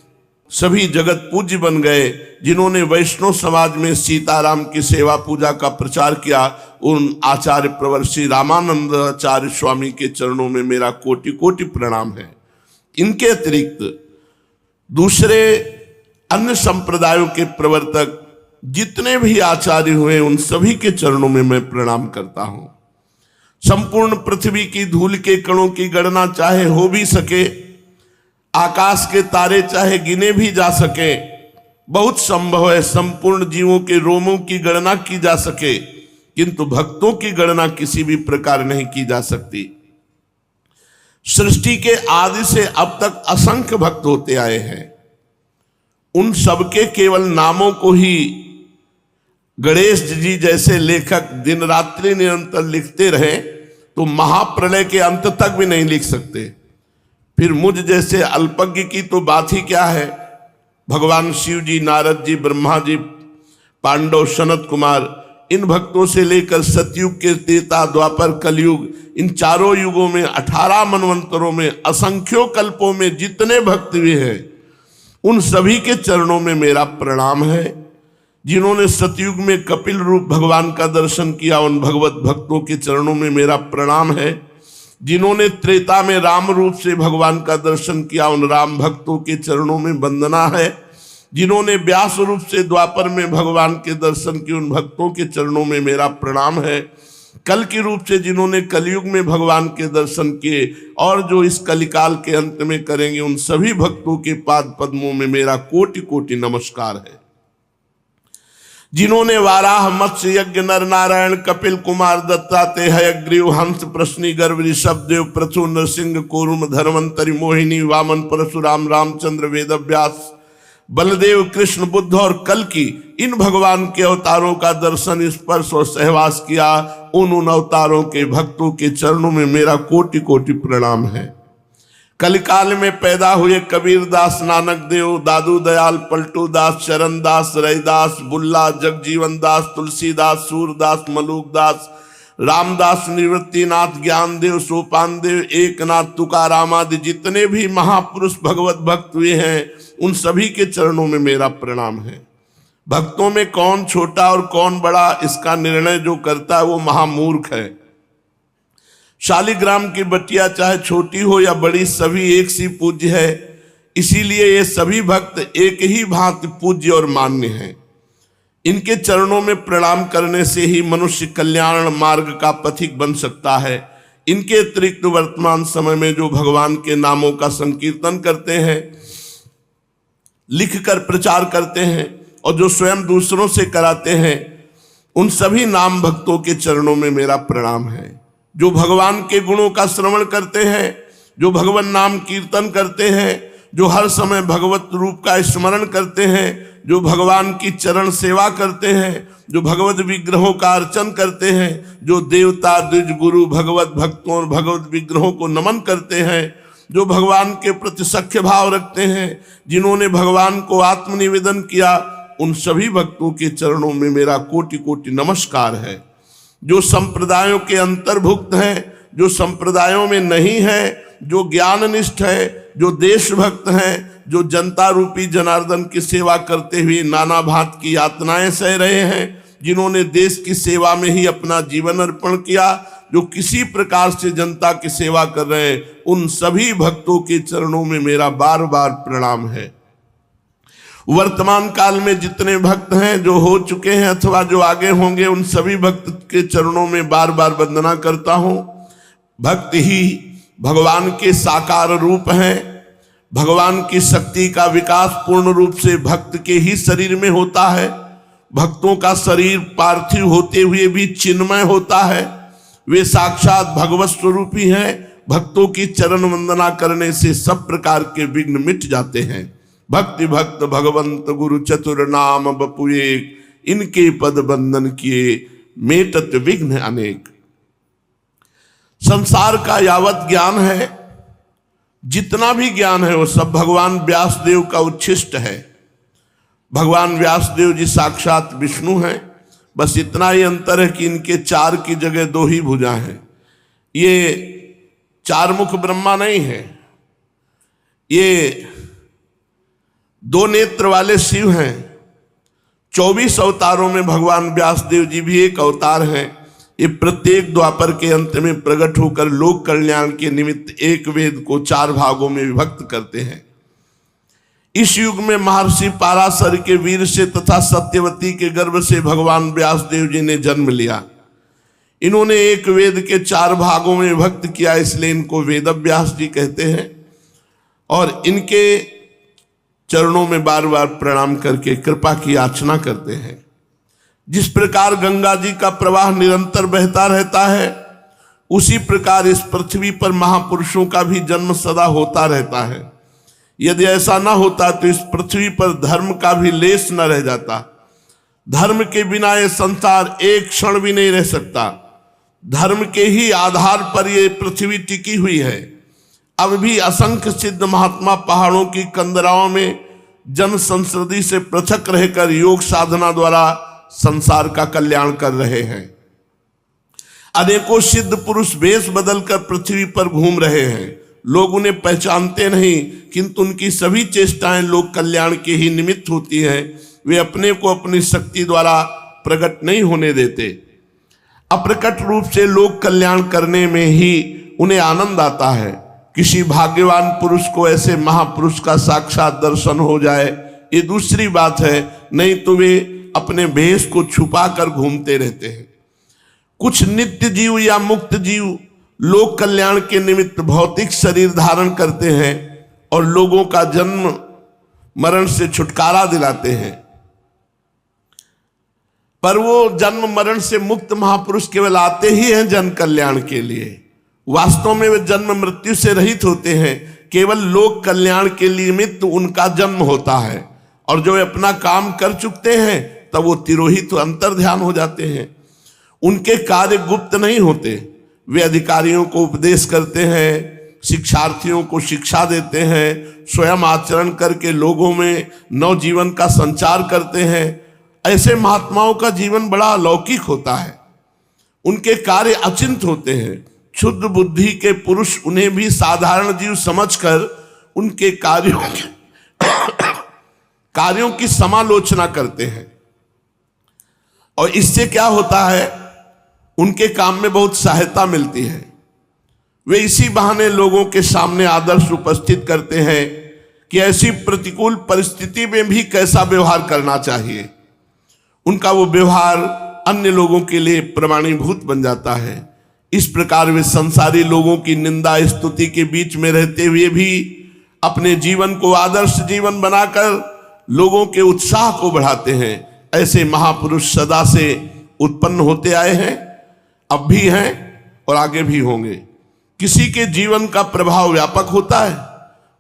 सभी जगत पूज्य बन गए, जिन्होंने वैष्णव समाज में सीताराम की सेवा पूजा का प्रचार किया, उन आचार्य प्रवर श्री रामानंद आचार्य स्वामी के चरणों में मेरा कोटि कोटि प्रणाम है। इनके अतिरिक्त दूसरे अन्य संप्रदायों के प्रवर्तक जितने भी आचार्य हुए, उन सभी के चरणों में मैं प्रणाम करता हूं। संपूर्ण पृथ्वी की धूल के कणों की गणना चाहे हो भी सके, आकाश के तारे चाहे गिने भी जा सके, बहुत संभव है संपूर्ण जीवों के रोमों की गणना की जा सके, किंतु भक्तों की गणना किसी भी प्रकार नहीं की जा सकती। सृष्टि के आदि से अब तक असंख्य भक्त होते आए हैं, उन सबके केवल नामों को ही गणेश जी जैसे लेखक दिन रात्रि निरंतर लिखते रहे तो महाप्रलय के अंत तक भी नहीं लिख सकते। फिर मुझ जैसे अल्पज्ञ की तो बात ही क्या है। भगवान शिव जी, नारद जी, ब्रह्मा जी, पांडव, सनत कुमार, इन भक्तों से लेकर सतयुग के त्रेता, द्वापर, कलयुग, इन चारों युगों में 18 मनवंतरों में असंख्यों कल्पों में जितने भक्त हुए हैं, उन सभी के चरणों में मेरा प्रणाम है। जिन्होंने सतयुग में कपिल रूप भगवान का दर्शन किया, उन भगवत भक्तों के चरणों में मेरा प्रणाम है। जिन्होंने त्रेता में राम रूप से भगवान का दर्शन किया, उन राम भक्तों के चरणों में वंदना है। जिन्होंने व्यास रूप से द्वापर में भगवान के दर्शन किए, उन भक्तों के चरणों में मेरा प्रणाम है। कल के रूप से जिन्होंने कलयुग में भगवान के दर्शन किए और जो इस कलिकाल के अंत में करेंगे, उन सभी भक्तों के पाद पद्मों में मेरा कोटि कोटि नमस्कार है। जिन्होंने वाराह, मत्स्य यज्ञ, नर नारायण, कपिल कुमार, दत्तात्रेय, हयग्रीव, हंस, प्रश्नी, गर्भ, ऋषभदेव, प्रचु, नरसिंह, कूर्म, धर्मंतरि, मोहिनी, वामन, परशुराम, रामचंद्र, वेदव्यास, बलदेव, कृष्ण, बुद्ध और कल्कि, इन भगवान के अवतारों का दर्शन, स्पर्श और सहवास किया, उन अवतारों के भक्तों के चरणों में मेरा कोटि कोटि प्रणाम है। कलिकाल में पैदा हुए कबीर दास, नानक देव, दादू दयाल, पलटू दास, चरण दास, रैदास, बुल्ला, जगजीवन दास, तुलसीदास, सूरदास, मलूक दास, रामदास, निवृत्तिनाथ, ज्ञानदेव, सोपान देव, एकनाथ, तुकाराम आदि जितने भी महापुरुष भगवत भक्त हुए हैं, उन सभी के चरणों में मेरा प्रणाम है। भक्तों में कौन छोटा और कौन बड़ा, इसका निर्णय जो करता है वो महामूर्ख है। शालिग्राम की बटिया चाहे छोटी हो या बड़ी, सभी एक सी पूज्य है। इसीलिए ये सभी भक्त एक ही भांति पूज्य और मान्य हैं। इनके चरणों में प्रणाम करने से ही मनुष्य कल्याण मार्ग का पथिक बन सकता है। इनके अतिरिक्त वर्तमान समय में जो भगवान के नामों का संकीर्तन करते हैं, लिखकर प्रचार करते हैं और जो स्वयं दूसरों से कराते हैं, उन सभी नाम भक्तों के चरणों में मेरा प्रणाम है। जो भगवान के गुणों का श्रवण करते हैं, जो भगवान नाम कीर्तन करते हैं, जो हर समय भगवत रूप का स्मरण करते हैं, जो भगवान की चरण सेवा करते हैं, जो भगवत विग्रहों का अर्चन करते हैं, जो देवता, द्विज, गुरु, भगवत भक्तों और भगवत विग्रहों को नमन करते हैं, जो भगवान के प्रति सख्य भाव रखते हैं, जिन्होंने भगवान को आत्मनिवेदन किया, उन सभी भक्तों के चरणों में मेरा कोटि कोटि नमस्कार है। जो संप्रदायों के अंतर्भुक्त हैं, जो संप्रदायों में नहीं है, जो ज्ञाननिष्ठ है, जो देशभक्त हैं, जो जनता रूपी जनार्दन की सेवा करते हुए नाना भांत की यातनाएं सह रहे हैं, जिन्होंने देश की सेवा में ही अपना जीवन अर्पण किया, जो किसी प्रकार से जनता की सेवा कर रहे हैं, उन सभी भक्तों के चरणों में मेरा बार बार प्रणाम है। वर्तमान काल में जितने भक्त हैं, जो हो चुके हैं अथवा जो आगे होंगे, उन सभी भक्त के चरणों में बार बार वंदना करता हूं। भक्त ही भगवान के साकार रूप हैं। भगवान की शक्ति का विकास पूर्ण रूप से भक्त के ही शरीर में होता है। भक्तों का शरीर पार्थिव होते हुए भी चिन्मय होता है। वे साक्षात भगवत स्वरूपी हैं। भक्तों की चरण वंदना करने से सब प्रकार के विघ्न मिट जाते हैं। भक्ति भक्त भगवंत गुरु चतुर नाम बपु एक, इनके पद बंधन किए मेटत विघ्न अनेक। संसार का यावत ज्ञान है, जितना भी ज्ञान है वो सब भगवान व्यासदेव का उच्छिष्ट है। भगवान व्यासदेव जी साक्षात विष्णु हैं, बस इतना ही अंतर है कि इनके चार की जगह दो ही भुजा हैं। ये चार मुख ब्रह्मा नहीं है, ये दो नेत्र वाले शिव हैं। 24 अवतारों में भगवान व्यासदेव जी भी एक अवतार हैं। ये प्रत्येक द्वापर के अंत में प्रकट होकर लोक कल्याण के निमित्त एक वेद को 4 भागों में विभक्त करते हैं। इस युग में महर्षि पाराशर के वीर से तथा सत्यवती के गर्भ से भगवान व्यासदेव जी ने जन्म लिया। इन्होंने एक वेद के 4 भागों में विभक्त किया, इसलिए इनको वेद व्यास जी कहते हैं। और इनके चरणों में बार बार प्रणाम करके कृपा की याचना करते हैं। जिस प्रकार गंगा जी का प्रवाह निरंतर बहता रहता है, उसी प्रकार इस पृथ्वी पर महापुरुषों का भी जन्म सदा होता रहता है। यदि ऐसा ना होता तो इस पृथ्वी पर धर्म का भी लेश न रह जाता। धर्म के बिना ये संसार एक क्षण भी नहीं रह सकता। धर्म के ही आधार पर ये पृथ्वी टिकी हुई है। अब भी असंख्य सिद्ध महात्मा पहाड़ों की कंदराओं में जन संसदी से पृथक रहकर योग साधना द्वारा संसार का कल्याण कर रहे हैं। अनेकों सिद्ध पुरुष वेश बदलकर पृथ्वी पर घूम रहे हैं। लोग उन्हें पहचानते नहीं, किंतु उनकी सभी चेष्टाएं लोक कल्याण के ही निमित्त होती हैं। वे अपने को अपनी शक्ति द्वारा प्रकट नहीं होने देते। अप्रकट रूप से लोक कल्याण करने में ही उन्हें आनंद आता है। किसी भाग्यवान पुरुष को ऐसे महापुरुष का साक्षात दर्शन हो जाए, ये दूसरी बात है, नहीं तो वे अपने भेष को छुपा कर घूमते रहते हैं। कुछ नित्य जीव या मुक्त जीव लोक कल्याण के निमित्त भौतिक शरीर धारण करते हैं और लोगों का जन्म मरण से छुटकारा दिलाते हैं। पर वो जन्म मरण से मुक्त महापुरुष केवल आते ही हैं जन कल्याण के लिए। वास्तव में वे जन्म मृत्यु से रहित होते हैं। केवल लोक कल्याण के निमित्त उनका जन्म होता है, और जो अपना काम कर चुकते हैं तब वो तिरोहित अंतर ध्यान हो जाते हैं। उनके कार्य गुप्त नहीं होते। वे अधिकारियों को उपदेश करते हैं, शिक्षार्थियों को शिक्षा देते हैं, स्वयं आचरण करके लोगों में नव जीवन का संचार करते हैं। ऐसे महात्माओं का जीवन बड़ा अलौकिक होता है। उनके कार्य अचिंत होते हैं। क्षुद्र बुद्धि के पुरुष उन्हें भी साधारण जीव समझकर उनके कार्यों की समालोचना करते हैं। और इससे क्या होता है, उनके काम में बहुत सहायता मिलती है। वे इसी बहाने लोगों के सामने आदर्श उपस्थित करते हैं कि ऐसी प्रतिकूल परिस्थिति में भी कैसा व्यवहार करना चाहिए। उनका वो व्यवहार अन्य लोगों के लिए प्रमाणीभूत बन जाता है। इस प्रकार वे संसारी लोगों की निंदा स्तुति के बीच में रहते हुए भी अपने जीवन को आदर्श जीवन बनाकर लोगों के उत्साह को बढ़ाते हैं। ऐसे महापुरुष सदा से उत्पन्न होते आए हैं, अब भी हैं और आगे भी होंगे। किसी के जीवन का प्रभाव व्यापक होता है,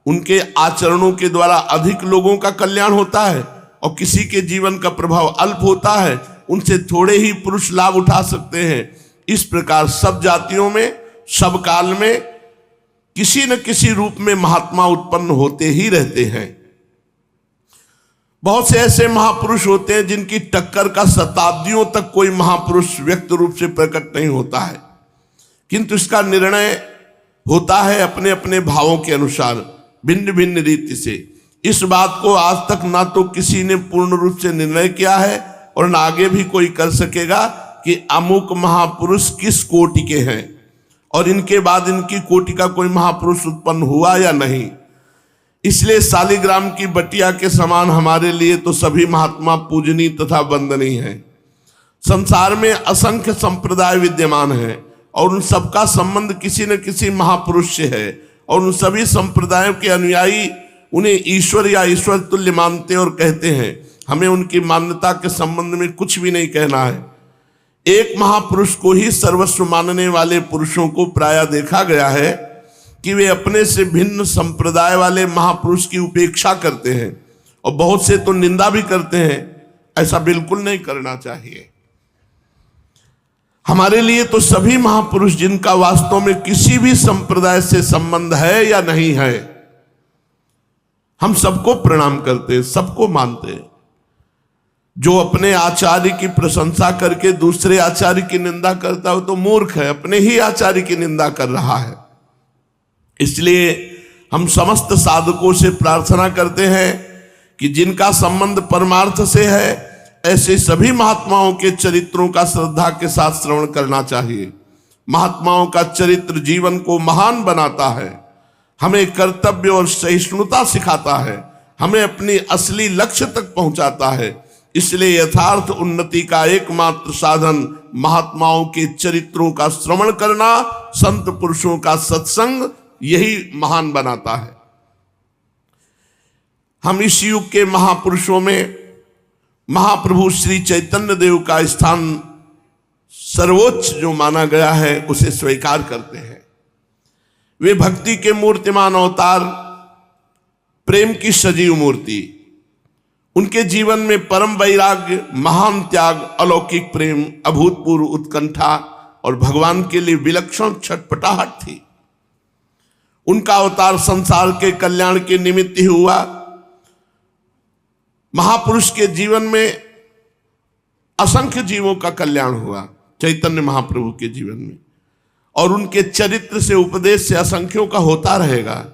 उनके आचरणों के द्वारा अधिक लोगों का कल्याण होता है, और किसी के जीवन का प्रभाव अल्प होता है, उनसे थोड़े ही पुरुष लाभ उठा सकते हैं। इस प्रकार सब जातियों में, सब काल में किसी न किसी रूप में महात्मा उत्पन्न होते ही रहते हैं। बहुत से ऐसे महापुरुष होते हैं जिनकी टक्कर का शताब्दियों तक कोई महापुरुष व्यक्त रूप से प्रकट नहीं होता है, किंतु इसका निर्णय होता है अपने अपने भावों के अनुसार, भिन्न भिन्न रीति से। इस बात को आज तक ना तो किसी ने पूर्ण रूप से निर्णय किया है और ना आगे भी कोई कर सकेगा कि अमुक महापुरुष किस कोटि के हैं और इनके बाद इनकी कोटि का कोई महापुरुष उत्पन्न हुआ या नहीं। इसलिए शालिग्राम की बटिया के समान हमारे लिए तो सभी महात्मा पूजनीय तथा वंदनीय हैं। संसार में असंख्य संप्रदाय विद्यमान हैं और उन सबका संबंध किसी न किसी महापुरुष से है, और उन सभी संप्रदायों के अनुयायी उन्हें ईश्वर या ईश्वर तुल्य मानते और कहते हैं। हमें उनकी मान्यता के संबंध में कुछ भी नहीं कहना है। एक महापुरुष को ही सर्वस्व मानने वाले पुरुषों को प्रायः देखा गया है कि वे अपने से भिन्न संप्रदाय वाले महापुरुष की उपेक्षा करते हैं, और बहुत से तो निंदा भी करते हैं। ऐसा बिल्कुल नहीं करना चाहिए। हमारे लिए तो सभी महापुरुष जिनका वास्तव में किसी भी संप्रदाय से संबंध है या नहीं है, हम सबको प्रणाम करते हैं, सबको मानते हैं। जो अपने आचार्य की प्रशंसा करके दूसरे आचार्य की निंदा करता है वो तो मूर्ख है, अपने ही आचार्य की निंदा कर रहा है। इसलिए हम समस्त साधकों से प्रार्थना करते हैं कि जिनका संबंध परमार्थ से है, ऐसे सभी महात्माओं के चरित्रों का श्रद्धा के साथ श्रवण करना चाहिए। महात्माओं का चरित्र जीवन को महान बनाता है, हमें कर्तव्य और सहिष्णुता सिखाता है, हमें अपनी असली लक्ष्य तक पहुंचाता है। इसलिए यथार्थ उन्नति का एकमात्र साधन महात्माओं के चरित्रों का श्रवण करना, संत पुरुषों का सत्संग, यही महान बनाता है। हम इस युग के महापुरुषों में महाप्रभु श्री चैतन्य देव का स्थान सर्वोच्च जो माना गया है उसे स्वीकार करते हैं। वे भक्ति के मूर्तिमान अवतार, प्रेम की सजीव मूर्ति। उनके जीवन में परम वैराग्य, महान त्याग, अलौकिक प्रेम, अभूतपूर्व उत्कंठा और भगवान के लिए विलक्षण छटपटाहट थी। उनका अवतार संसार के कल्याण के निमित्त ही हुआ। महापुरुष के जीवन में असंख्य जीवों का कल्याण हुआ चैतन्य महाप्रभु के जीवन में, और उनके चरित्र से, उपदेश से असंख्यों का होता रहेगा।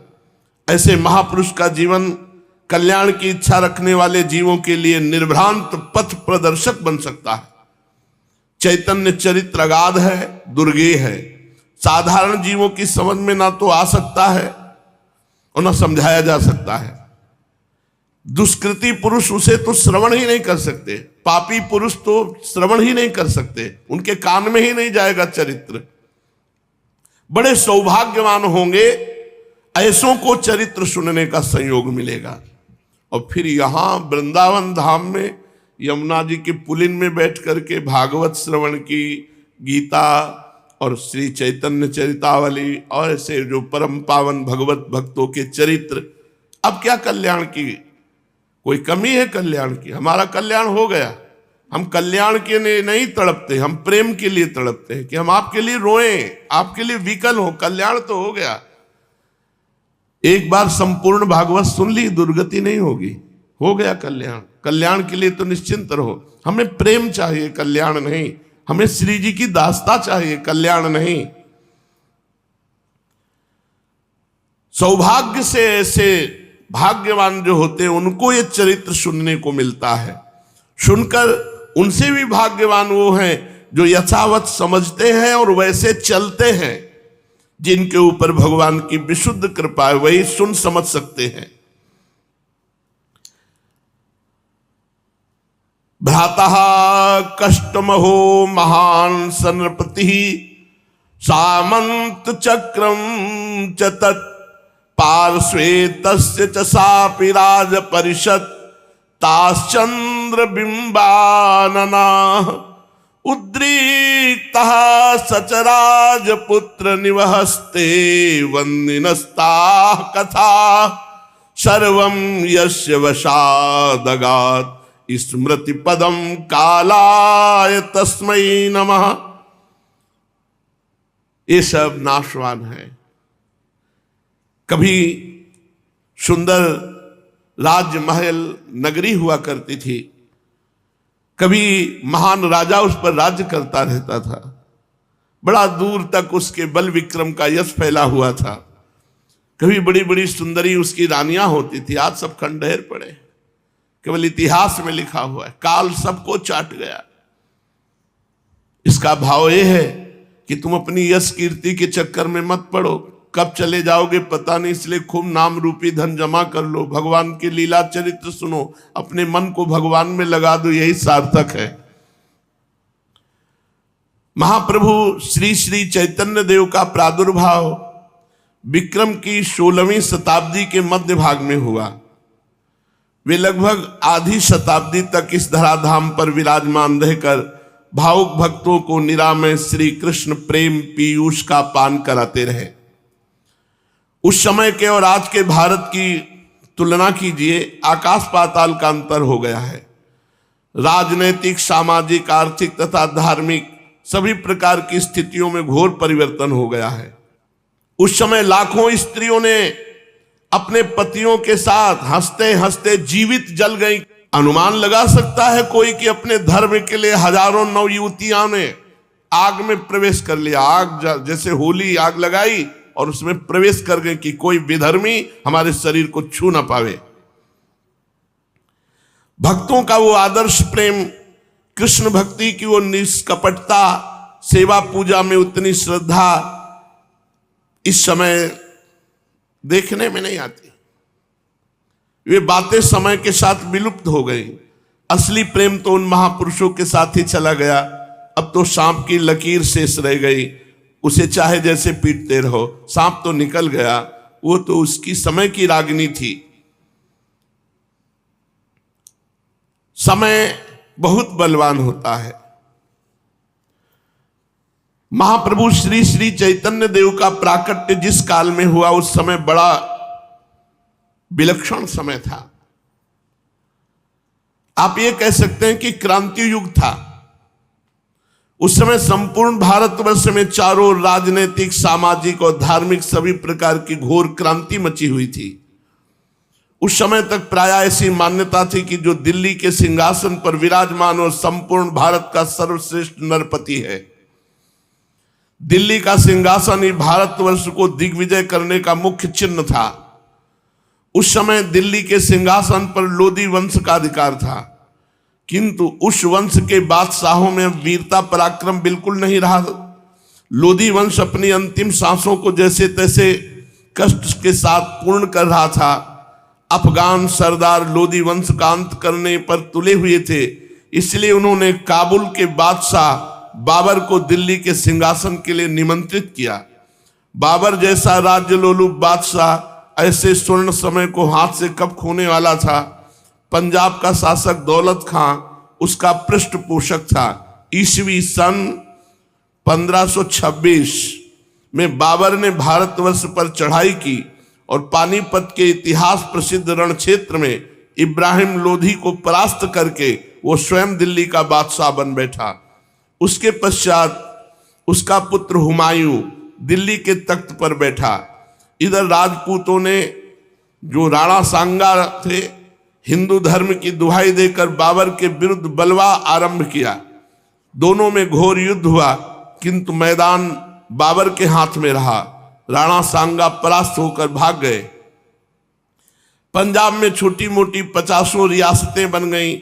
ऐसे महापुरुष का जीवन कल्याण की इच्छा रखने वाले जीवों के लिए निर्भ्रांत पथ प्रदर्शक बन सकता है। चैतन्य चरित्र अगाध है, दुर्गेय है, साधारण जीवों की समझ में ना तो आ सकता है और ना समझाया जा सकता है। दुष्कृति पुरुष उसे तो श्रवण ही नहीं कर सकते, पापी पुरुष तो श्रवण ही नहीं कर सकते, उनके कान में ही नहीं जाएगा चरित्र। बड़े सौभाग्यवान होंगे ऐसों को चरित्र सुनने का संयोग मिलेगा। और फिर यहां वृंदावन धाम में यमुना जी के पुलिन में बैठ करके भागवत श्रवण की, गीता और श्री चैतन्य चरितावली और ऐसे जो परम पावन भगवत भक्तों के चरित्र, अब क्या कल्याण की कोई कमी है? कल्याण की हमारा कल्याण हो गया। हम कल्याण के लिए नहीं तड़पते, हम प्रेम के लिए तड़पते हैं कि हम आपके लिए रोएं, आपके लिए विकल हो। कल्याण तो हो गया, एक बार संपूर्ण भागवत सुन ली, दुर्गति नहीं होगी, हो गया कल्याण। कल्याण के लिए तो निश्चिंत रहो। हमें प्रेम चाहिए, कल्याण नहीं। हमें श्री जी की दास्ता चाहिए, कल्याण नहीं। सौभाग्य से ऐसे भाग्यवान जो होते हैं उनको ये चरित्र सुनने को मिलता है। सुनकर उनसे भी भाग्यवान वो हैं जो यथावत समझते हैं और वैसे चलते हैं। जिनके ऊपर भगवान की विशुद्ध कृपा है वही सुन समझ सकते हैं। भ्रातः कष्टमहो महान सनपति सामंत चक्रम च तत् पार्श्वे तस्य च सापि राज परिषद ताश्चंद्र बिंबानना उद्रिक्तः सचराजपुत्र निवहस्ते वन्दिनस्ताः कथा सर्वं यस्य वशादगात् स्मृति पदम कालाय तस्मै नमः। ये सब नाशवान है। कभी सुंदर राज्य महल नगरी हुआ करती थी, कभी महान राजा उस पर राज्य करता रहता था, बड़ा दूर तक उसके बल विक्रम का यश फैला हुआ था। कभी बड़ी बड़ी सुंदरी उसकी रानियां होती थी। आज सब खंडहर पड़े, केवल इतिहास में लिखा हुआ है, काल सबको चाट गया। इसका भाव यह है कि तुम अपनी यश कीर्ति के चक्कर में मत पड़ो, कब चले जाओगे पता नहीं, इसलिए खूब नाम रूपी धन जमा कर लो, भगवान के लीला चरित्र सुनो, अपने मन को भगवान में लगा दो, यही सार्थक है। महाप्रभु श्री श्री चैतन्य देव का प्रादुर्भाव विक्रम की 16वीं शताब्दी के मध्य भाग में हुआ। वे लगभग आधी शताब्दी तक इस धराधाम पर विराजमान रहकर भावुक भक्तों को निरामय श्री कृष्ण प्रेम पीयूष का पान कराते रहे। उस समय के और आज के भारत की तुलना कीजिए, आकाश पाताल का अंतर हो गया है। राजनैतिक, सामाजिक, आर्थिक तथा धार्मिक सभी प्रकार की स्थितियों में घोर परिवर्तन हो गया है। उस समय लाखों स्त्रियों ने अपने पतियों के साथ हंसते हंसते जीवित जल गई। अनुमान लगा सकता है कोई कि अपने धर्म के लिए हजारों नवयुवतियां ने आग में प्रवेश कर लिया। आग जैसे होली आग लगाई और उसमें प्रवेश कर गए कि कोई विधर्मी हमारे शरीर को छू ना पावे। भक्तों का वो आदर्श प्रेम, कृष्ण भक्ति की वो निष्कपटता, सेवा पूजा में उतनी श्रद्धा इस समय देखने में नहीं आती। वे बातें समय के साथ विलुप्त हो गई। असली प्रेम तो उन महापुरुषों के साथ ही चला गया। अब तो सांप की लकीर शेष रह गई, उसे चाहे जैसे पीटते रहो, सांप तो निकल गया। वो तो उसकी समय की रागिनी थी। समय बहुत बलवान होता है। महाप्रभु श्री श्री चैतन्य देव का प्राकट्य जिस काल में हुआ उस समय बड़ा विलक्षण समय था। आप ये कह सकते हैं कि क्रांति युग था। उस समय संपूर्ण भारतवर्ष में चारों ओर राजनीतिक, सामाजिक और धार्मिक सभी प्रकार की घोर क्रांति मची हुई थी। उस समय तक प्राय ऐसी मान्यता थी कि जो दिल्ली के सिंहासन पर विराजमान और संपूर्ण भारत का सर्वश्रेष्ठ नरपति है। दिल्ली का सिंहासन ही भारतवर्ष को दिग्विजय करने का मुख्य चिन्ह था। उस समय दिल्ली के सिंहासन पर लोधी वंश का अधिकार था, किंतु उस वंश के बादशाहों में वीरता पराक्रम बिल्कुल नहीं रहा। लोधी वंश अपनी अंतिम सांसों को जैसे तैसे कष्ट के साथ पूर्ण कर रहा था। अफगान सरदार लोधी वंश का अंत करने पर तुले हुए थे, इसलिए उन्होंने काबुल के बादशाह बाबर को दिल्ली के सिंहासन के लिए निमंत्रित किया। बाबर जैसा राज्य लोलुप बादशाह ऐसे स्वर्ण समय को हाथ से कब खोने वाला था। पंजाब का शासक दौलत खां उसका पृष्ठपोषक था। ईस्वी सन 1526 में बाबर ने भारतवर्ष पर चढ़ाई की और पानीपत के इतिहास प्रसिद्ध रण क्षेत्र में इब्राहिम लोधी को परास्त करके वो स्वयं दिल्ली का बादशाह बन बैठा। उसके पश्चात उसका पुत्र हुमायूं दिल्ली के तख्त पर बैठा। इधर राजपूतों ने, जो राणा सांगा थे, हिंदू धर्म की दुहाई देकर बाबर के विरुद्ध बलवा आरंभ किया। दोनों में घोर युद्ध हुआ, किंतु मैदान बाबर के हाथ में रहा। राणा सांगा परास्त होकर भाग गए। पंजाब में छोटी मोटी 50 रियासतें बन गईं।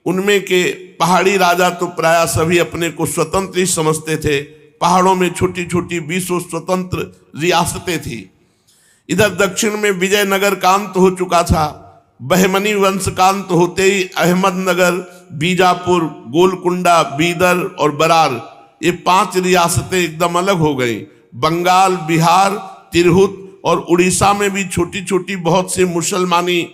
उनमें के पहाड़ी राजा तो प्राय सभी अपने को स्वतंत्र ही समझते थे। पहाड़ों में छोटी छोटी 20 स्वतंत्र रियासतें थी। इधर दक्षिण में विजयनगर का अंत हो चुका था। बहमनी वंश का अंत होते ही अहमदनगर, बीजापुर, गोलकुंडा, बीदर और बरार, ये 5 रियासतें एकदम अलग हो गई। बंगाल, बिहार, तिरहुत और उड़ीसा में भी छोटी छोटी बहुत से मुसलमानी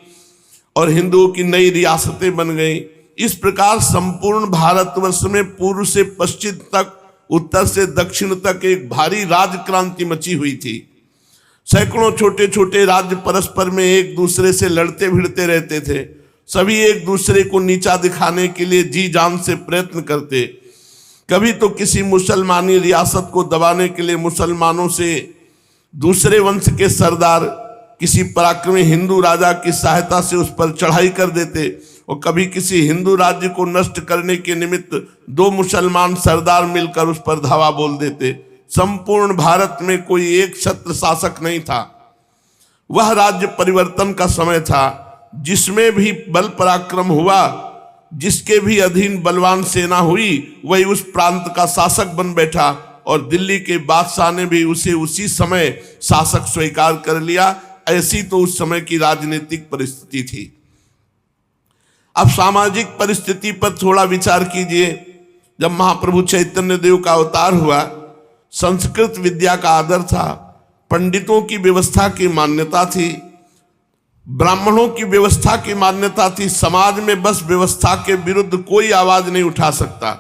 और हिंदुओं की नई रियासतें बन गई। इस प्रकार संपूर्ण भारतवर्ष में पूर्व से पश्चिम तक, उत्तर से दक्षिण तक एक भारी राज क्रांति मची हुई थी। सैकड़ों छोटे छोटे राज्य परस्पर में एक दूसरे से लड़ते भिड़ते रहते थे। सभी एक दूसरे को नीचा दिखाने के लिए जी जान से प्रयत्न करते। कभी तो किसी मुसलमानी रियासत को दबाने के लिए मुसलमानों से दूसरे वंश के सरदार किसी पराक्रमी हिंदू राजा की सहायता से उस पर चढ़ाई कर देते, और कभी किसी हिंदू राज्य को नष्ट करने के निमित्त 2 मुसलमान सरदार मिलकर उस पर धावा बोल देते। संपूर्ण भारत में कोई एक छत्र शासक नहीं था। वह राज्य परिवर्तन का समय था, जिसमें भी बल पराक्रम हुआ, जिसके भी अधीन बलवान सेना हुई, वही उस प्रांत का शासक बन बैठा, और दिल्ली के बादशाह ने भी उसे उसी समय शासक स्वीकार कर लिया। ऐसी तो उस समय की राजनीतिक परिस्थिति थी। अब सामाजिक परिस्थिति पर थोड़ा विचार कीजिए। जब महाप्रभु चैतन्य देव का अवतार हुआ, संस्कृत विद्या का आदर था, पंडितों की व्यवस्था की मान्यता थी, ब्राह्मणों की व्यवस्था की मान्यता थी। समाज में बस व्यवस्था के विरुद्ध कोई आवाज नहीं उठा सकता।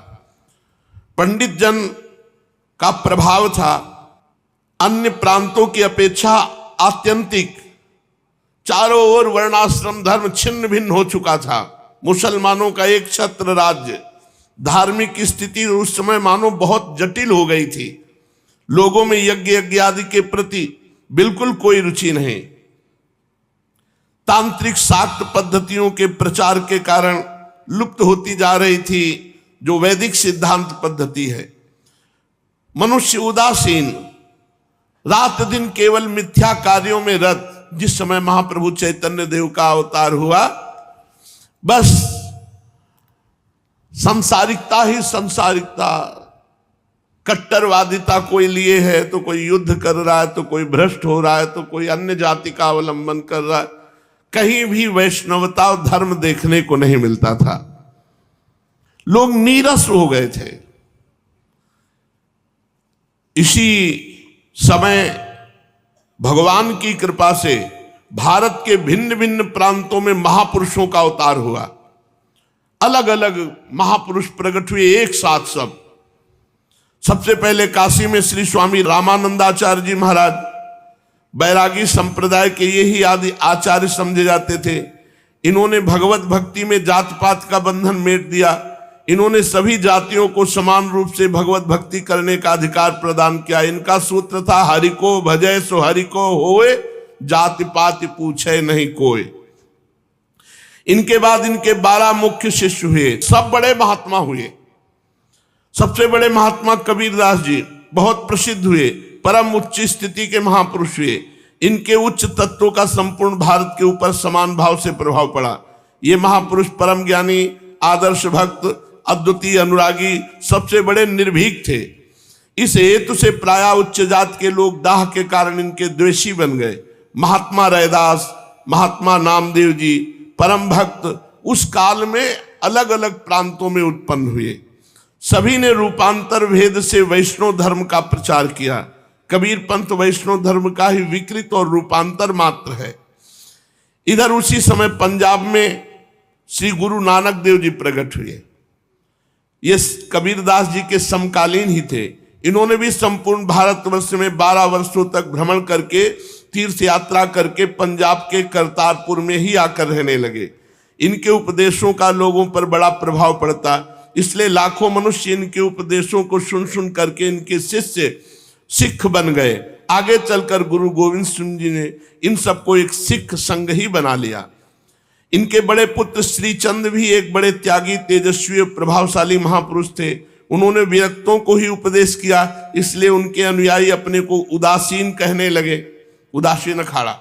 पंडित जन का प्रभाव था अन्य प्रांतों की अपेक्षा आत्यंतिक। चारों ओर वर्णाश्रम धर्म छिन्न भिन्न हो चुका था। मुसलमानों का एक छत्र राज्य, धार्मिक स्थिति उस समय मानो बहुत जटिल हो गई थी। लोगों में यज्ञ आदि के प्रति बिल्कुल कोई रुचि नहीं। तांत्रिक शाक्त पद्धतियों के प्रचार के कारण लुप्त होती जा रही थी जो वैदिक सिद्धांत पद्धति है। मनुष्य उदासीन, रात दिन केवल मिथ्या कार्यों में रत। जिस समय महाप्रभु चैतन्य देव का अवतार हुआ, बस संसारिकता ही संसारिकता, कट्टरवादिता कोई लिए है तो कोई युद्ध कर रहा है, तो कोई भ्रष्ट हो रहा है, तो कोई अन्य जाति का अवलंबन कर रहा है। कहीं भी वैष्णवता और धर्म देखने को नहीं मिलता था। लोग नीरस हो गए थे। इसी समय भगवान की कृपा से भारत के भिन्न भिन्न प्रांतों में महापुरुषों का अवतार हुआ। अलग अलग महापुरुष प्रकट हुए एक साथ सब। सबसे पहले काशी में श्री स्वामी रामानंदाचार्य जी महाराज, बैरागी संप्रदाय के यही आदि आचार्य समझे जाते थे। इन्होंने भगवत भक्ति में जात पात का बंधन मेट दिया। इन्होंने सभी जातियों को समान रूप से भगवत भक्ति करने का अधिकार प्रदान किया। इनका सूत्र था, हरि को भजय सो हरि को होए, जाति पाति पूछे नहीं कोई। इनके बाद इनके 12 मुख्य शिष्य हुए, सब बड़े महात्मा हुए। सबसे बड़े महात्मा कबीरदास जी बहुत प्रसिद्ध हुए, परम उच्च स्थिति के महापुरुष हुए। इनके उच्च तत्वों का संपूर्ण भारत के ऊपर समान भाव से प्रभाव पड़ा। ये महापुरुष परम ज्ञानी, आदर्श भक्त, अद्वितीय अनुरागी, सबसे बड़े निर्भीक थे। इस हेतु से प्रायः उच्च जात के लोग दाह के कारण इनके द्वेषी बन गए। महात्मा रैदास, महात्मा नामदेव जी, परम भक्त उस काल में अलग अलग प्रांतों में उत्पन्न हुए। सभी ने रूपांतर भेद से वैष्णव धर्म का प्रचार किया। कबीर पंथ वैष्णव धर्म का ही विकृत और रूपांतर मात्र है। इधर उसी समय पंजाब में श्री गुरु नानक देव जी प्रकट हुए। ये कबीरदास जी के समकालीन ही थे। इन्होंने भी संपूर्ण भारतवर्ष में 12 वर्षों तक भ्रमण करके, तीर्थ यात्रा करके पंजाब के करतारपुर में ही आकर रहने लगे। इनके उपदेशों का लोगों पर बड़ा प्रभाव पड़ता, इसलिए लाखों मनुष्य इनके उपदेशों को सुन सुन करके इनके शिष्य सिख बन गए। आगे चलकर गुरु गोविंद सिंह जी ने इन सबको एक सिख संघ ही बना लिया। इनके बड़े पुत्र श्री चंद भी एक बड़े त्यागी, तेजस्वी और प्रभावशाली महापुरुष थे। उन्होंने विरक्तों को ही उपदेश किया, इसलिए उनके अनुयायी अपने को उदासीन कहने लगे। उदासीन अखाड़ा,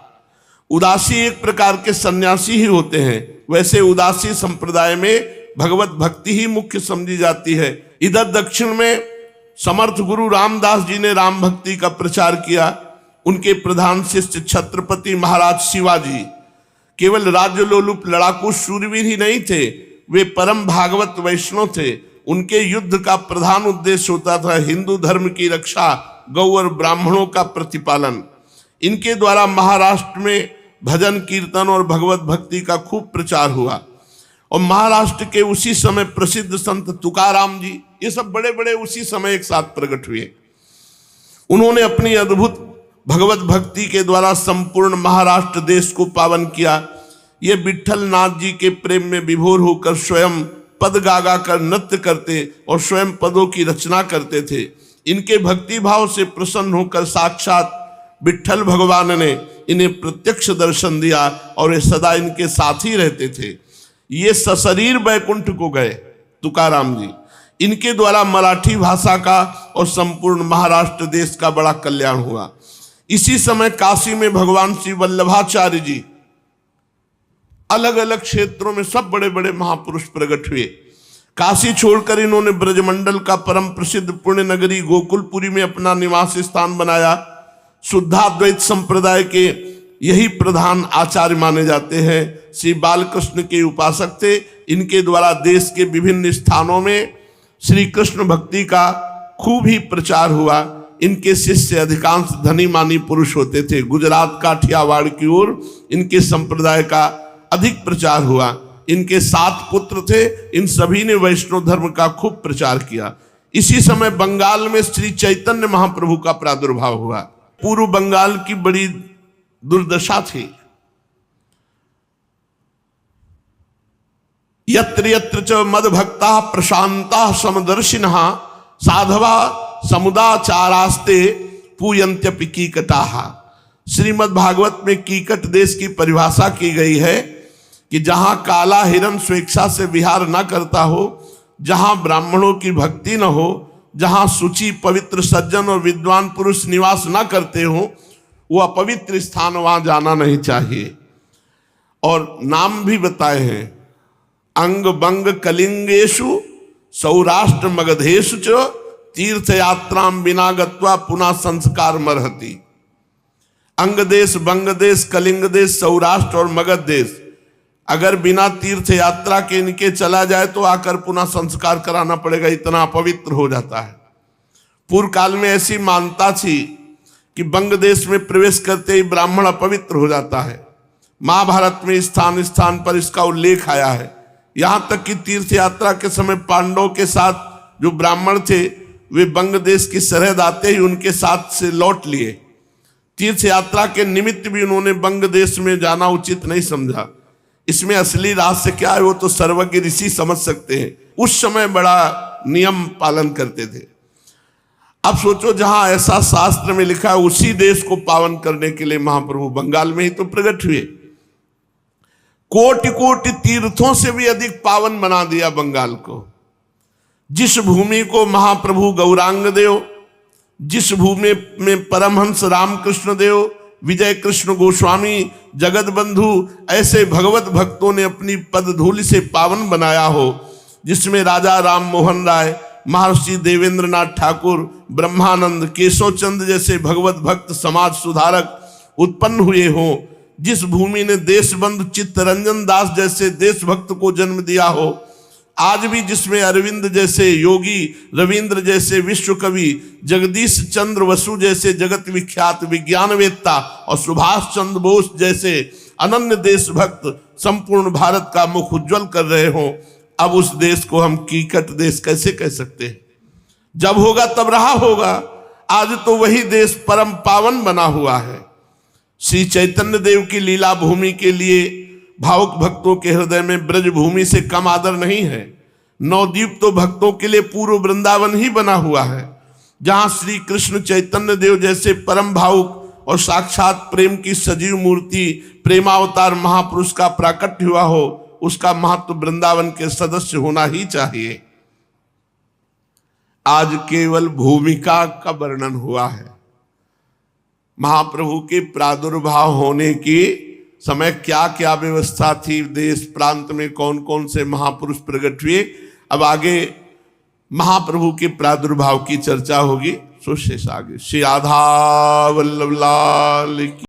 उदासी एक प्रकार के सन्यासी ही होते हैं। वैसे उदासी संप्रदाय में भगवत भक्ति ही मुख्य समझी जाती है। इधर दक्षिण में समर्थ गुरु रामदास जी ने राम भक्ति का प्रचार किया। उनके प्रधान शिष्य छत्रपति महाराज शिवाजी केवल राज्य लोलुप लड़ाकू शूरवीर ही नहीं थे, वे परम भागवत वैष्णव थे। उनके युद्ध का प्रधान उद्देश्य होता था हिंदू धर्म की रक्षा, गौ और ब्राह्मणों का प्रतिपालन। इनके द्वारा महाराष्ट्र में भजन कीर्तन और भगवत भक्ति का खूब प्रचार हुआ। और महाराष्ट्र के उसी समय प्रसिद्ध संत तुकाराम जी, ये सब बड़े बड़े उसी समय एक साथ प्रकट हुए। उन्होंने अपनी अद्भुत भगवत भक्ति के द्वारा संपूर्ण महाराष्ट्र देश को पावन किया। ये विठल नाथ जी के प्रेम में विभोर होकर स्वयं पद गागा कर नृत्य करते और स्वयं पदों की रचना करते थे। इनके भक्ति भाव से प्रसन्न होकर साक्षात विठल भगवान ने इन्हें प्रत्यक्ष दर्शन दिया और ये सदा इनके साथ ही रहते थे। ये सशरीर बैकुंठ को गए तुकाराम जी। इनके द्वारा मराठी भाषा का और संपूर्ण महाराष्ट्र देश का बड़ा कल्याण हुआ। इसी समय काशी में भगवान श्री वल्लभाचार्य जी, अलग अलग क्षेत्रों में सब बड़े बड़े महापुरुष प्रकट हुए। काशी छोड़कर इन्होंने ब्रजमंडल का परम प्रसिद्ध पुण्य नगरी गोकुलपुरी में अपना निवास स्थान बनाया। शुद्धाद्वैत संप्रदाय के यही प्रधान आचार्य माने जाते हैं। श्री बालकृष्ण के उपासक थे। इनके द्वारा देश के विभिन्न स्थानों में श्री कृष्ण भक्ति का खूब ही प्रचार हुआ। इनके शिष्य अधिकांश धनी मानी पुरुष होते थे। गुजरात काठियावाड़ की ओर इनके संप्रदाय का अधिक प्रचार हुआ। इनके 7 पुत्र थे। इन सभी ने वैष्णव धर्म का खूब प्रचार किया। इसी समय बंगाल में श्री चैतन्य महाप्रभु का प्रादुर्भाव हुआ। पूर्व बंगाल की बड़ी दुर्दशा थी। यत्र यत्र च मद भक्ता प्रशांता समदर्शिनः साधवा समुदाचारास्ते पूयन्त्यपि कीकटाः। श्रीमद् भागवत में कीकट देश की परिभाषा की गई है कि जहां काला हिरण स्वेच्छा से विहार न करता हो, जहां ब्राह्मणों की भक्ति न हो, जहां शुचि पवित्र सज्जन और विद्वान पुरुष निवास न करते हो, वो अपवित्र स्थान वहां जाना नहीं चाहिए। और नाम भी बताए हैं, अंग बंग कलिंगेशु सौराष्ट्र मगधेशु च तीर्थ यात्राम बिना गत्वा पुनः संस्कार मरहति। अंग देश, बंग देश, कलिंग देश, सौराष्ट्र और मगध देश अगर बिना तीर्थ यात्रा के इनके चला जाए तो आकर पुनः संस्कार कराना पड़ेगा, इतना अपवित्र हो जाता है। पूर्व काल में ऐसी मान्यता थी कि बंग देश में प्रवेश करते ही ब्राह्मण अपवित्र हो जाता है। महाभारत में स्थान स्थान पर इसका उल्लेख आया है। यहां तक कि तीर्थ यात्रा के समय पांडवों के साथ जो ब्राह्मण थे वे बंग देश की सरहद आते ही उनके साथ से लौट लिए। तीर्थ यात्रा के निमित्त भी उन्होंने बंग देश में जाना उचित नहीं समझा। इसमें असली रहस्य क्या है वो तो सर्वज्ञ ऋषि समझ सकते हैं। उस समय बड़ा नियम पालन करते थे। अब सोचो, जहां ऐसा शास्त्र में लिखा है उसी देश को पावन करने के लिए महाप्रभु बंगाल में ही तो प्रकट हुए। कोटि कोटि तीर्थों से भी अधिक पावन बना दिया बंगाल को। जिस भूमि को महाप्रभु गौरांग देव, जिस भूमि में परमहंस रामकृष्ण देव, विजय कृष्ण गोस्वामी, जगत बंधु ऐसे भगवत भक्तों ने अपनी पदधूलि से पावन बनाया हो, जिसमें राजा राम मोहन राय, महर्षि देवेंद्र नाथ ठाकुर, ब्रह्मानंद, केशव चंद जैसे भगवत भक्त समाज सुधारक उत्पन्न हुए हों, जिस भूमि ने देशबंधु चित्तरंजन दास जैसे देशभक्त को जन्म दिया हो, आज भी जिसमें अरविंद जैसे योगी, रविंद्र जैसे विश्व कवि, जगदीश चंद्र बसु जैसे जगत विख्यात विज्ञानवेत्ता और सुभाष चंद्र बोस जैसे अनन्य देशभक्त संपूर्ण भारत का मुख उज्जवल कर रहे हों, अब उस देश को हम कीकट देश कैसे कह सकते हैं? जब होगा तब रहा होगा। आज तो वही देश परम पावन बना हुआ है। श्री चैतन्य देव की लीला भूमि के लिए भावुक भक्तों के हृदय में ब्रज भूमि से कम आदर नहीं है। नवद्वीप तो भक्तों के लिए पूर्व वृंदावन ही बना हुआ है, जहां श्री कृष्ण चैतन्य देव जैसे परम भावुक और साक्षात प्रेम की सजीव मूर्ति प्रेमावतार महापुरुष का प्राकट्य हुआ हो, उसका महत्व वृंदावन के सदस्य होना ही चाहिए। आज केवल भूमिका का वर्णन हुआ है। महाप्रभु के प्रादुर्भाव होने की समय क्या क्या व्यवस्था थी, देश प्रांत में कौन कौन से महापुरुष प्रकट हुए, अब आगे महाप्रभु के प्रादुर्भाव की चर्चा होगी। सो शेष आगे। श्री राधा वल्लभ लाल की